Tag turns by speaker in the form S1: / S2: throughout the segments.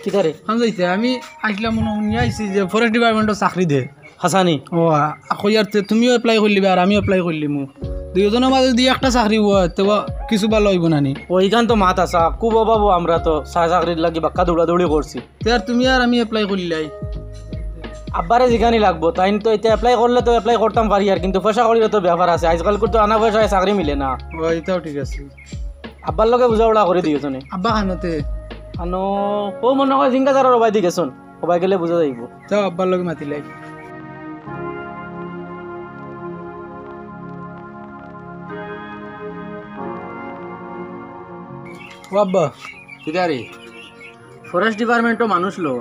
S1: কিতারে
S2: হান যাইতে আমি আসলাম মনে শুনি আইছি যে ফরেস্ট ডিপার্টমেন্টত চাকরি দে
S1: হাসানি
S2: ও কইয়ার তুমিও এপ্লাই করলি আর আমিও এপ্লাই করলি মু দুজনের মাঝে যদি একটা চাকরি হয় তো কিছু ভালো হইব নানি
S1: ওইখান তো মাত আসা খুব অভাবো আমরা তো চাকরির লাগি বাক্কা দৌড়াদৌড়ি করছি
S2: তে আর তুমি আর আমি এপ্লাই করলাই
S1: আব্বারে যেখানে লাগবো তাই তো এটা এপ্লাই করলে তো এপ্লাই করতাম পারি আর কিন্তু পয়সা করিলে তো ব্যাপার আছে আজকাল তো আনা পয়সায় চাকরি মিলে না
S2: ও এটাও ঠিক আছে
S1: আব্বার লগে বুঝাপড়া করে দিয়েছনে
S2: আব্বা খানতে
S1: আনো ও মনে হয় জিঙ্গা যারা রবাই দি গেছন সবাই গেলে বুঝা যাইব
S2: যাও আব্বার লগে মাতিলাই ও আব্বা
S1: কিদারি ফরেস্ট ডিপার্টমেন্টও মানুষ লোক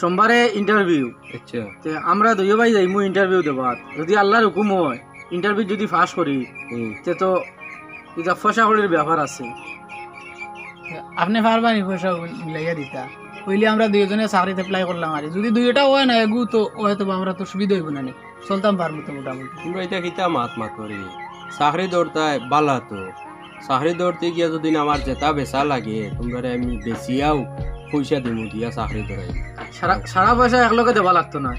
S1: সোমবারে ইন্টারভিউ
S3: আচ্ছা
S1: তে আমরা দুই ভাই যাইমু ইন্টারভিউ দেবার যদি আল্লাহর হুকুম হয় ইন্টারভিউ যদি পাস করি তে তো এটা পয়সা করির ব্যাপার আছে
S2: আপনি পারবানি পয়সা মিলাইয়া দিতা হইলে আমরা দুইজনে চাকরিতে এপ্লাই করলাম আর যদি দুইটা হয় না এগু তো হয়তো আমরা তো সুবিধা হইব না চলতাম পারবো তো মোটামুটি
S3: তোমরা এটা কিতা মাত করি চাকরি দৌড়তায় বালা তো চাকরি দৌড়তে গিয়া যদি আমার জেতা বেচা লাগে তোমরা আমি বেচিয়াও পয়সা দিমু দিয়া চাকরি দৌড়াই
S1: সারা পয়সা একলগে দেওয়া লাগতো না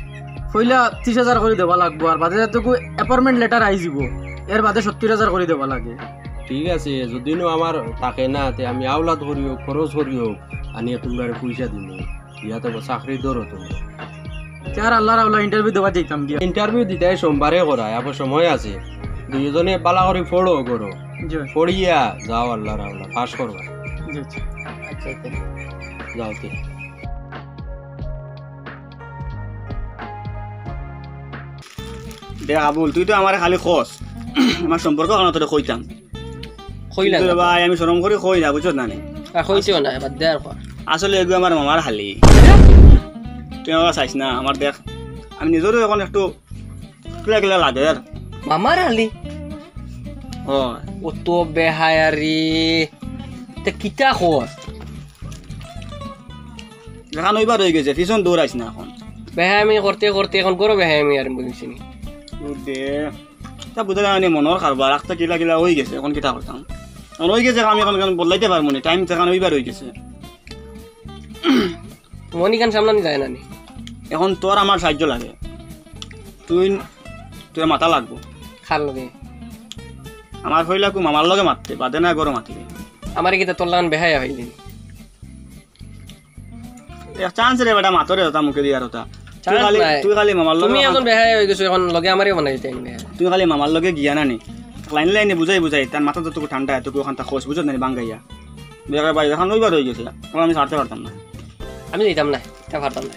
S1: পইলা 30,000 করে দেওয়া লাগবো আর বাদে যতটুকু অ্যাপয়েন্টমেন্ট লেটার আই যাব এর বাদে 70,000 করে দেওয়া লাগে
S3: ঠিক আছে যদি আমার থাকে না তে আমি আওলাদ করিও খরচ করিও আনিয়া তোমরা পয়সা দিমু দিয়া তো চাকরি দৌড়ো তোমরা
S1: আর আল্লাহর আল্লাহ ইন্টারভিউ দেওয়া দিতাম গিয়া
S3: ইন্টারভিউ দিতে সোমবারে করায় আবার সময় আছে দুইজনে পালা করে ফোড়ো করো পড়িয়া যাও আল্লাহর আল্লাহ পাস করবা
S1: আচ্ছা
S3: যাও তে
S4: দেখ আবুল তুই তো আমার খালি খোঁজ আমার সম্পর্ক কেন তোরে কইতাম
S5: কইলা
S4: ভাই আমি শরম করে কই না বুঝছ না
S5: কইতেও না বাদ দে আর
S4: আসলে এগুলো আমার মামার খালি তুই আমার চাইছ না আমার দেখ আমি নিজেরও এখন একটু কিলা কিলা লাগে আর
S5: মামার আলি
S4: হয়
S5: ও তো বেহায়ারি তে কিতা খোঁজ
S4: দেখান ওইবার হয়ে গেছে পিছন দৌড়াইছ না এখন
S5: বেহায়ামি করতে করতে এখন গরো বেহায়ামি আর বুঝছি নি
S4: দে তা বুঝতে পারি মনের কারবার একটা কিলা কিলা হয়ে গেছে এখন কিতা করতাম এখন হয়ে গেছে আমি এখন বদলাইতে পারবো না টাইম সেখানে ওইবার হয়ে গেছে
S5: মনিকান সামলানি যায় না নি
S4: এখন তোর আমার সাহায্য লাগে তুই তুই মাথা লাগবো
S5: খার লগে
S4: আমার হইলাকু মামার লগে মারতে বাদে না গরম মাতিবে
S5: আমার কিতা তোর লাগান বেহায়া হইলি
S4: চান্স রে বেটা মাতরে হতা মুখে দিয়ার হতা তুই খালি মামার লগে
S5: তুমি এখন বেহায়া হয়ে গেছো এখন লগে আমারই বানাই দিতে
S4: তুই খালি মামার লগে গিয়া নানি লাইন লাইনে বুঝাই তার মাথা যতটুকু ঠান্ডা এতটুকু ওখান খোঁজ বুঝত নানি বাঙ্গাইয়া বেকার বাড়ি এখন ওইবার হয়ে গেছে এখন আমি ছাড়তে পারতাম না
S5: আমি দিতাম না এটা পারতাম না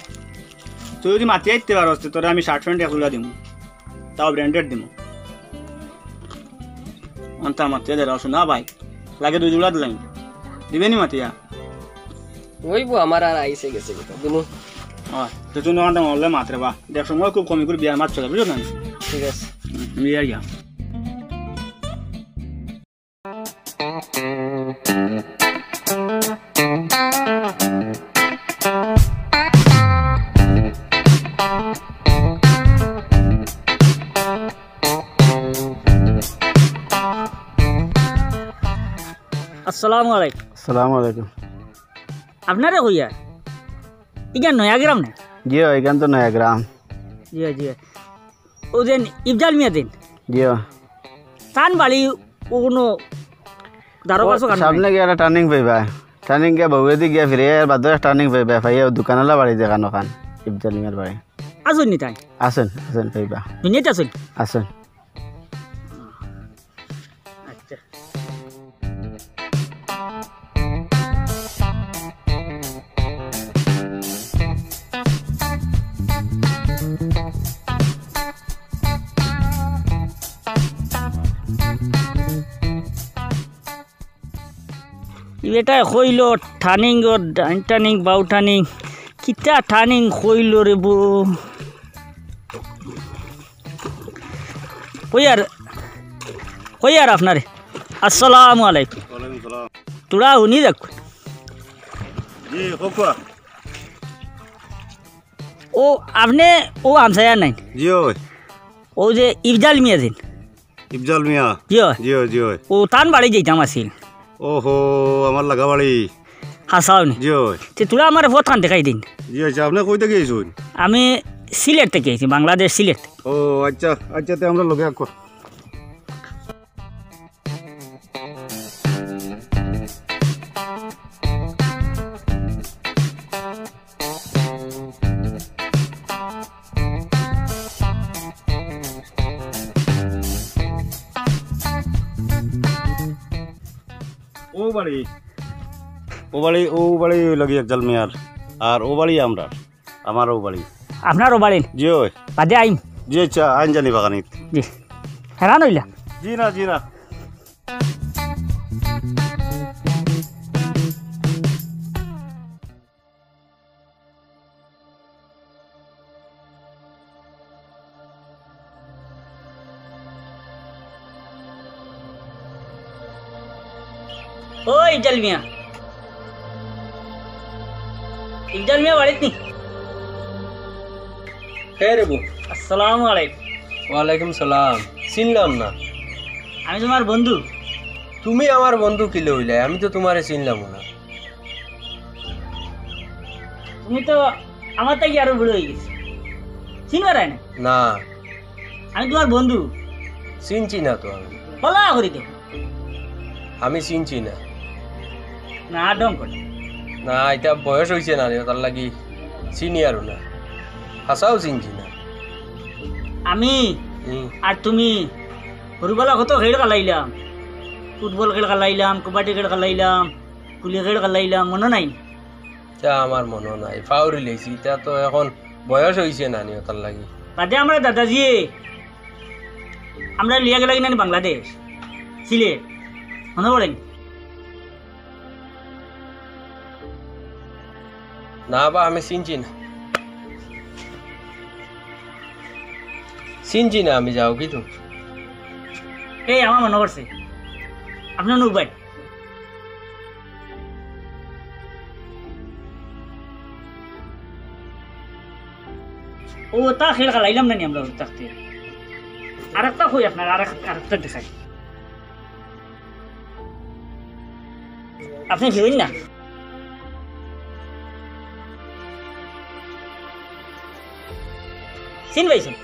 S4: তুই যদি মাতি আইতে পারো তোরে আমি শার্ট প্যান্ট একজোড়া দিব তাও ব্র্যান্ডেড দিব অন্তা মাতিয়া দে রস না ভাই লাগে 2 জোড়া দিলাম দিবেনি মাতিয়া
S5: ওইবো আমার আর আইসে গেছে দিমু
S4: হয় তো তুই নটা মরলে মাত্রে বা দেখ সময় খুব কমি করে বিয়ার মাছ চলে বুঝো না
S5: ঠিক আছে
S4: বিয়ার গিয়া
S1: আসসালামু আলাইকুম
S6: আসসালামু আলাইকুম
S1: আপনারা কইয়া ইগান নয়া গ্রাম না
S6: জিও এখান তো নয়া গ্রাম
S1: জি জি ও দেন ইফজাল মিয়া দিন
S6: জিও
S1: টান বাড়ি ও কোনো দারোগা
S6: সামনে গিয়ে একটা টার্নিং পাইবা টার্নিং গিয়ে বউয়ে দি গিয়া ফিরে আর বাদ টার্নিং পাইবা পাইয়া দোকানলা বাড়ি দেখানো খান ইফজাল মিয়ার বাড়ি
S1: আসুন নি তাই
S6: আসুন আসুন পাইবা
S1: দুনিয়াতে আসুন
S6: আসুন
S1: আচ্ছা এটা হইল টার্নিং ও ডাইন টার্নিং বাউ টার্নিং কিতা টার্নিং হইল রে বো কই আর আপনারে আসসালামু আলাইকুম তোরা উনি দেখ
S4: জি কোকো
S1: ও আপনি ও আমসায়া নাই
S6: জিও
S1: ও যে ইফজাল মিয়া দিন
S6: ইফজাল মিয়া
S1: জিও
S6: জিও জিও
S1: ও টান বাড়ি যাইতাম আছিল
S6: ওহো আমার লাগা বাড়ি
S7: হাসাও নি
S6: জি ওই
S7: তে তোরা আমার ভোট খান দেখাই দিন
S6: জি আচ্ছা আপনি কই থেকে আইছুন
S7: আমি সিলেট থেকে আইছি বাংলাদেশ সিলেট
S6: ও আচ্ছা আচ্ছা তে আমরা লগে আকো ও বাড়ি লাগি একজাল মেয়ার আর ও বাড়ি আমরা আমার ও বাড়ি
S7: আপনারও বাড়িন
S6: জি ওই
S7: বাদে আইম
S6: জি আচ্ছা আইন জানি বাগানিত
S7: জি হেরান হইলা
S6: জি না
S7: ও ইফজাল মিয়া বাড়িত নি
S3: হে রে বউ
S7: আসসালামু আলাইকুম
S3: ওয়ালাইকুম সালাম চিনলাম না
S7: আমি তোমার বন্ধু
S3: তুমি আমার বন্ধু কিলে হইলে আমি তো তোমারে চিনলাম না
S7: তুমি তো আমার থেকে আরো বড় হয়ে গেছি চিনবার না
S3: না
S7: আমি তোমার বন্ধু
S3: চিনছি না তো আমি
S7: বলা করি তো
S3: আমি চিনছি না
S7: না ডং করে
S3: না এটা বয়স হয়েছে না রে তার লাগি চিনি আর না হাসাও চিনছি না
S7: আমি আর তুমি সৰুবেলা কত খেল খেলাইলাম ফুটবল খেল খেলাইলাম কবাডি খেল খেলাইলাম কুলি খেল খেলাইলাম মনে নাই
S3: তা আমার মনে নাই ফাউরি লেছি এটা তো এখন বয়স হয়েছে না নি তার লাগি
S7: বাদে আমরা দাদাজি আমরা লিয়া গেলাম না বাংলাদেশ সিলেট মনে পড়েন
S3: না বা আমি চিনছি না আমি যাও কি তো
S7: এই আমার মনে পড়ছে আপনার নুবাই ও তা খেল খেলাইলাম না নি আমরা থাকতে আর একটা কই আপনার আরেকটা দেখাই আপনি ভেবেন না চিন পাইছেন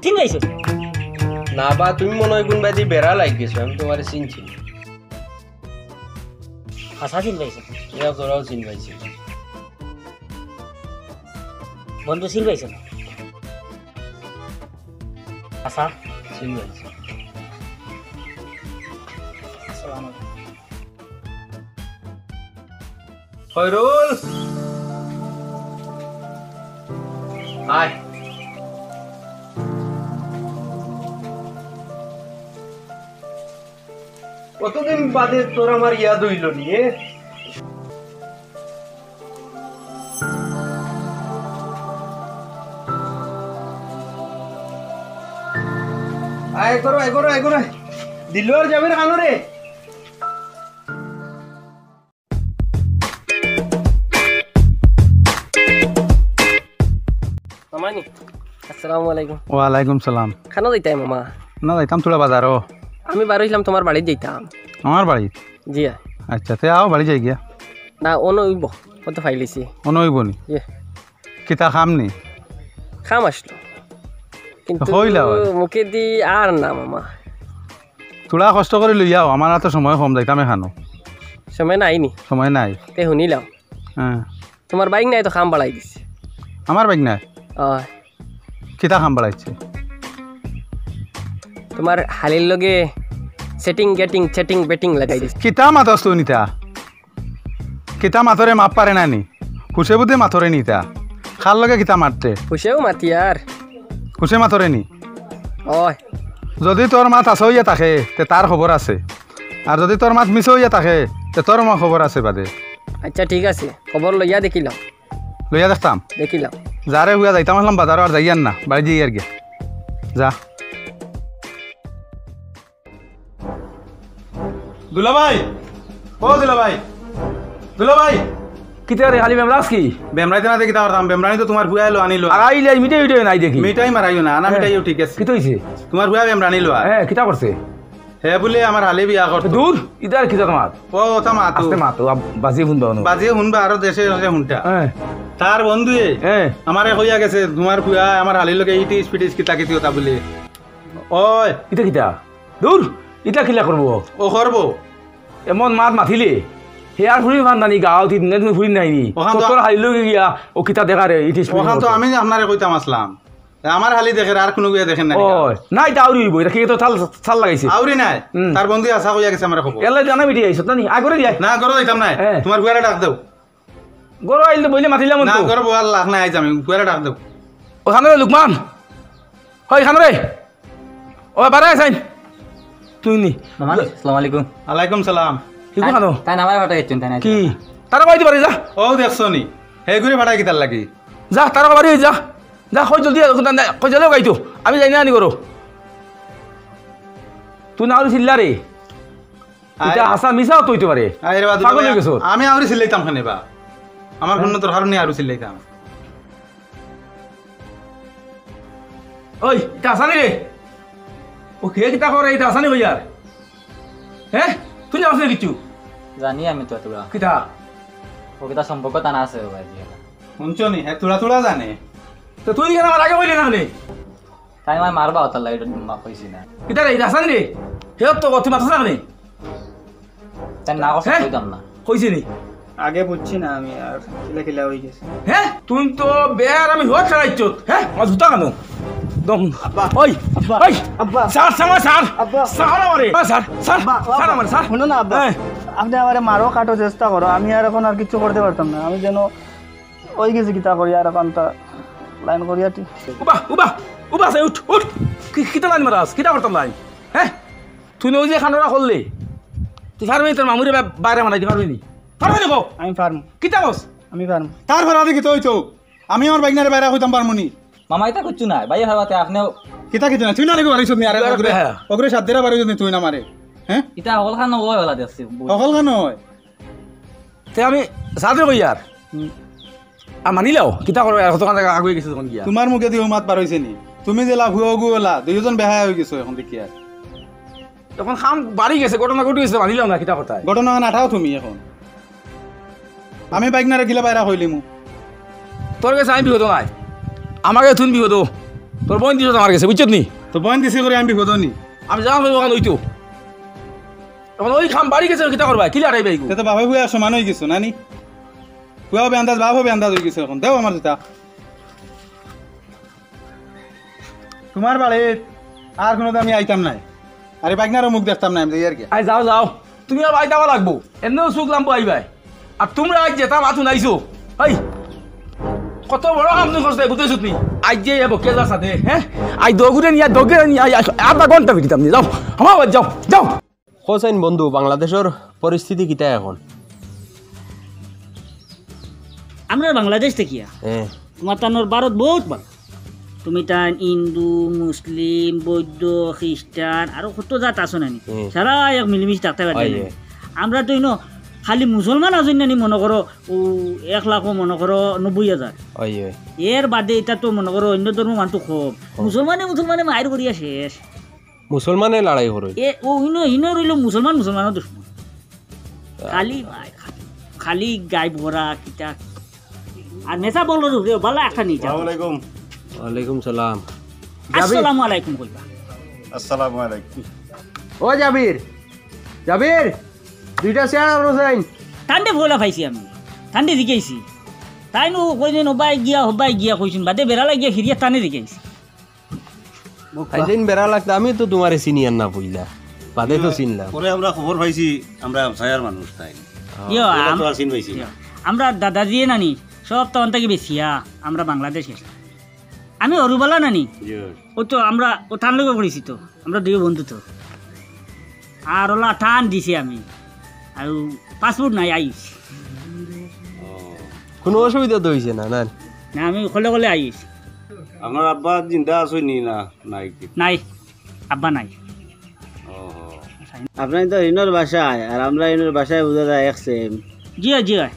S7: চিন পাইছেন
S3: না বা তুমি মনে হয় কোনবা দি বেড়া লাগ গেছো আমি তোমার চিনছি
S7: হাসা চিন পাইছেন
S3: এরা তোরাও চিন পাইছি
S7: বন্ধু চিন পাইছেন হাসা
S3: চিন পাইছি খয়রুল আয় কতদিন বাদে তোর আমার ইয়াদ হইল নিয়ে আয় করো দিল আর যাবে না কেন রে
S5: মামানি আসসালামু আলাইকুম
S6: ওয়ালাইকুম সালাম
S5: খানো যাইতাই মামা
S6: না যাইতাম তোরা বাজারও
S5: আমি বার হইলাম তোমার বাড়িতে যাইতাম
S6: আমার বাড়ি
S5: জি
S6: আচ্ছা তে আও বাড়ি যাই গিয়া
S5: না অন হইব কত ফাইলিছি
S6: অনইব নি
S5: ইয়ে
S6: কিতা খাম নি
S5: খাম আসলো কিন্তু
S6: হইলা হয়।
S5: মুখে দি আর না মামা
S6: তোরা কষ্ট করে লইয়াও আমার তো সময় কম যাইতাম এখানো
S5: সময় নাই নি
S6: সময় নাই
S5: তে শুনিলাম
S6: হ্যাঁ
S5: তোমার বাইক নাই তো খাম বাড়াই দিছে
S6: আমার বাইক নাই
S5: হয়
S6: কিতা খাম বাড়াইছে
S5: তোমার হালির লগে সেটিং গেটিং চেটিং বেটিং লাগাই দিছে
S6: কিতা মাতস তুই নিতা কিতা মাতরে মাপ পারে না নি খুশে বুদ্ধি মাথরে নিতা খার লগে কিতা মারতে
S5: খুশেও মাতি আর
S6: খুশে মাথরে নি
S5: হয়
S6: যদি তোর মাত আছে হইয়া থাকে তে তার খবর আছে আর যদি তোর মাত মিছ হইয়া থাকে তে তোর মা খবর আছে বাদে
S5: আচ্ছা ঠিক আছে খবর লইয়া দেখিলাম
S6: লইয়া দেখতাম
S5: দেখিলাম
S6: যারে হুয়া যাইতাম আসলাম বাজারও আর যাইয়ান না বাড়ি যাই আর গিয়া যা
S8: দুলাভাই ও দুলাভাই দুলাভাই
S9: কিতে রে খালি মেমরাস কি
S8: বেমরাইতে না দেখি তার দাম বেমরানি তো তোমার ভুয়া এলো আনিলো
S9: আর আইলে মিটাই মিটাই নাই দেখি
S8: মিটাই মারাইও না না মিটাইও ঠিক আছে
S9: কিতে হইছে
S8: তোমার ভুয়া বেমরানি লো
S9: হ্যাঁ কিতা করছে
S8: হে বলে আমার হালে বিয়া করতে
S9: দূর ইদার কিতা তোমার
S8: ও ওটা মা তো
S9: আস্তে মা তো বাজি হুন দাও
S8: বাজিয়ে শুনবা আরো দেশে দেশে শুনটা
S9: হ্যাঁ
S8: তার বন্ধুয়ে
S9: হ্যাঁ
S8: আমারে কইয়া গেছে তোমার ভুয়া আমার হালির লগে ইটি স্পিড কিতা কিতিও তা বলে ওই
S9: কিতা কিতা দূর ইটা কিলা করব
S8: ও করবো
S9: এমন মাত মাথিলে হে আর ফুরি মান নানি গাও তিন দিন তুমি ফুরি নাইনি
S8: ওখান তো-
S9: তোর হাইলো গিয়া ও কিতা দেখা রে ইটিস
S8: ওখান তো আমি আপনারে কইতাম আসলাম আমার হালি দেখে আর কোনো গুয়া দেখেন না
S9: ও নাই দাউরি হইব এটা কি তো থাল থাল লাগাইছে
S8: আউরি নাই তার বন্ধু আশা কইয়া গেছে আমার খবর
S9: এলা জানা বিটি আইছত নানি আগরে দিয়া
S8: না করো যাইতাম নাই
S9: হ্যাঁ।
S8: তোমার গুয়ারে ডাক দাও
S9: গরো আইল তো বইলে মাথিলাম
S8: না
S9: তো
S8: করবো আর লাখ নাই আইজ আমি গুয়ারে ডাক দাও
S9: ওখানে রে লুকমান হয় খান রে ও বারে আইছাইন তুই নি
S5: মামা আসসালামু আলাইকুম
S8: আলাইকুম সালাম
S9: কি খানো
S5: তাই নামাই পাঠাই গেছেন তাই না
S9: কি তারা বাইতে পারে যা
S8: ও দেখছো নি হে ঘুরে ভাড়া কি তার লাগি
S9: যা তারা বাড়ি যা যা কই জলদি কই জলদি গাইতো আমি যাই না আনি করো তুই না আরো চিল্লা রে এটা আসা মিসাও তো হইতে পারে
S8: আরে বাদ
S9: পাগল হয়ে গেছো
S8: আমি আউরি সিলাইতাম খানে বা আমার কোনো তোর কারণে আরো সিলাইতাম
S9: ওই এটা আসানি রে ও কে কিতা করে এটা আসানি হই আর হ্যাঁ তুই যাস না কিছু
S5: জানি আমি তো এতগুলা
S9: কিতা
S5: ওকে সম্পর্ক টানা আছে ভাই
S8: শুনছো নি হ্যাঁ তোরা তোরা জানে
S9: তো তুই কেন আমার আগে বইলে না হলে
S5: তাই আমার মারবা হতার লাগে মাফ হয়েছি না
S9: কিতা রে এটা আসানি রে হে তো তুই মাথা না
S5: তাই না কথা
S9: হ্যাঁ?
S5: কইতাম না
S9: কইছি নি
S4: আগে বুঝছি না আমি আর খিলা খিলা হয়ে গেছে
S9: হ্যাঁ তুই তো বেয়ার আমি হওয়া খেলাইছ হ্যাঁ আমার জুতা কেন দম ওই ওই স্যার স্যার স্যার স্যার আমারে স্যার স্যার স্যার আমারে স্যার
S4: শুনো না আব্বা
S9: হ্যাঁ।
S4: আপনি আমারে মারো কাটো চেষ্টা করো আমি আর এখন আর কিছু করতে পারতাম না আমি যেন ওই গেছি কিতা করি আর এখন তা লাইন করিয়া ঠিক
S9: উবা উবা উবা সে উঠ উঠ কিতা লাইন মারাস কিতা করতাম লাইন হ্যাঁ তুই ওই যে খানোরা করলে তুই পারবি তোর মামুরে বাইরে মানাইতে পারবি নি পারবি নি কো
S4: আমি ফার্ম
S9: কিতা বস
S4: আমি ফার্ম
S8: তার ভাড়া দেখি তো হইতো আমি আমার বাইকনারে বাইরে হইতাম পারমুনি
S5: মামা এটা করছু না ভাই ভাবাতে আপনিও
S8: কিতা কিতা না তুই না রেগো বাড়িছ নি আরে ওগরে
S9: হ্যাঁ।
S8: ওগরে সাত দেরা বাড়িছ নি তুই না মারে হ্যাঁ
S5: এটা হল খান ওই বেলা দেখছি
S8: সকল কেন হয়
S9: তে আমি সাদরে কই আর মানিলাও কিতা করবে আর কতক্ষণ জায়গা আগুয়ে গেছে তখন গিয়া
S8: তোমার মুখে দিয়ে মাত পার হইছে নি তুমি যে লাভ হুয়া গুলা দুইজন বেহায়া হয়ে গেছো এখন দেখি আর
S9: তখন খাম বাড়ি গেছে ঘটনা ঘটি গেছে মানিলাম না কিতা কথা
S8: ঘটনা নাঠাও তুমি এখন আমি বাইকনারে গিলা বাইরা হইলি মু
S9: তোর কাছে আমি বিপদ নাই আমাকে তুই বিপদ তোর বোন দিছ আমার কাছে বুঝছত নি
S8: তো বইন দিছি করে আমি বিপদ নি
S9: আমি যাওয়া ওখানে ওইতো এখন ওই খাম বাড়ি গেছে কিতা করবা কিলা রাইবে
S8: তে তো বাবা হুয়া সমান হয়ে গেছো নানি হুয়াও বেন্দাজ বাবাও বেন্দাজ হয়ে গেছে এখন দেও আমার জুতা তোমার বাড়ি আর কোনো আমি আইতাম নাই আরে বাইকনারও মুখ দেখতাম না আমি আর কি
S9: আই যাও যাও তুমি আর বাড়ি যাওয়া লাগবো এনেও চোখ লাম্বো আইবাই আর তোমরা আজ যেতা মাথু নাইছো এই কত বড় কাম তুমি করছো বুঝতেছ তুমি আজ যে এবো কে যার সাথে হ্যাঁ আই দগুরে নিয়ে আধা ঘন্টা বিটিতাম নি যাও আমার বাড়ি যাও যাও
S3: হোসেন বন্ধু বাংলাদেশের পরিস্থিতি কিতা এখন
S7: আমরা বাংলাদেশ দেখিয়া
S3: হ্যাঁ
S7: তোমার তানোর ভারত বহুত ভালো তুমি তান হিন্দু মুসলিম বৌদ্ধ খ্রিস্টান আরো কত জাত আছো নানি সারা এক মিলিমিশ থাকতে পারি
S3: আইয়ে।
S7: আমরা তো ইনো খালি মুসলমান আছো নানি মনে করো 1,00,000 মনে করো 90,000
S3: ওই ওই
S7: এর বাদে এটা তো মনে করো অন্য ধর্ম মানুষ খুব মুসলমানে মায়ের করিয়া শেষ
S3: মুসলমানে লড়াই করে
S7: এ ও ইনো রইল মুসলমানের দুশ্মন খালি খালি গাই ভরা কিতা আর নেশা বললো রে বালা একটা নিচা
S3: ওয়ালাইকুম সালাম
S7: আসসালামু আলাইকুম কইবা
S3: ও জাবির জাবির দুইটা চেয়ার আর হোসেন
S7: ঠান্ডে ভোলা পাইছি আমি ঠান্ডে দিকেছি তাই নো কইদিন হবাই গিয়া কইছিন বাদে বেড়ালা গিয়া ফিরিয়া টানে দিকেছি
S3: আইদিন বেড়া লাগতো আমি তো তোমার সিনিয়র না বুঝলা বাদে তো চিনলাম
S10: পরে আমরা খবর পাইছি আমরা ছায়ার মানুষ তাই
S7: ইয়ো,
S10: তো আর চিন পাইছি না
S7: আমরা দাদাজিয়ে নানি সব তখন থেকে বেশিয়া আমরা বাংলাদেশের আমি অরুবালা নানি ও তো আমরা ও টান লোক পড়েছি তো আমরা দুই বন্ধু তো আর ওলা টান দিছি আমি আর পাসপোর্ট নাই আইস
S3: কোনো অসুবিধা তো হয়েছে না না
S7: না আমি কলে আইস
S10: আপনার আব্বা জিন্দা আছে নি না নাই কি
S7: নাই আব্বা নাই
S10: ও
S6: আপনার তো ইনোর বাসায় আর আমরা ইনোর বাসায় বোঝা যায় এক সেম।
S7: জি হয় জি হয়,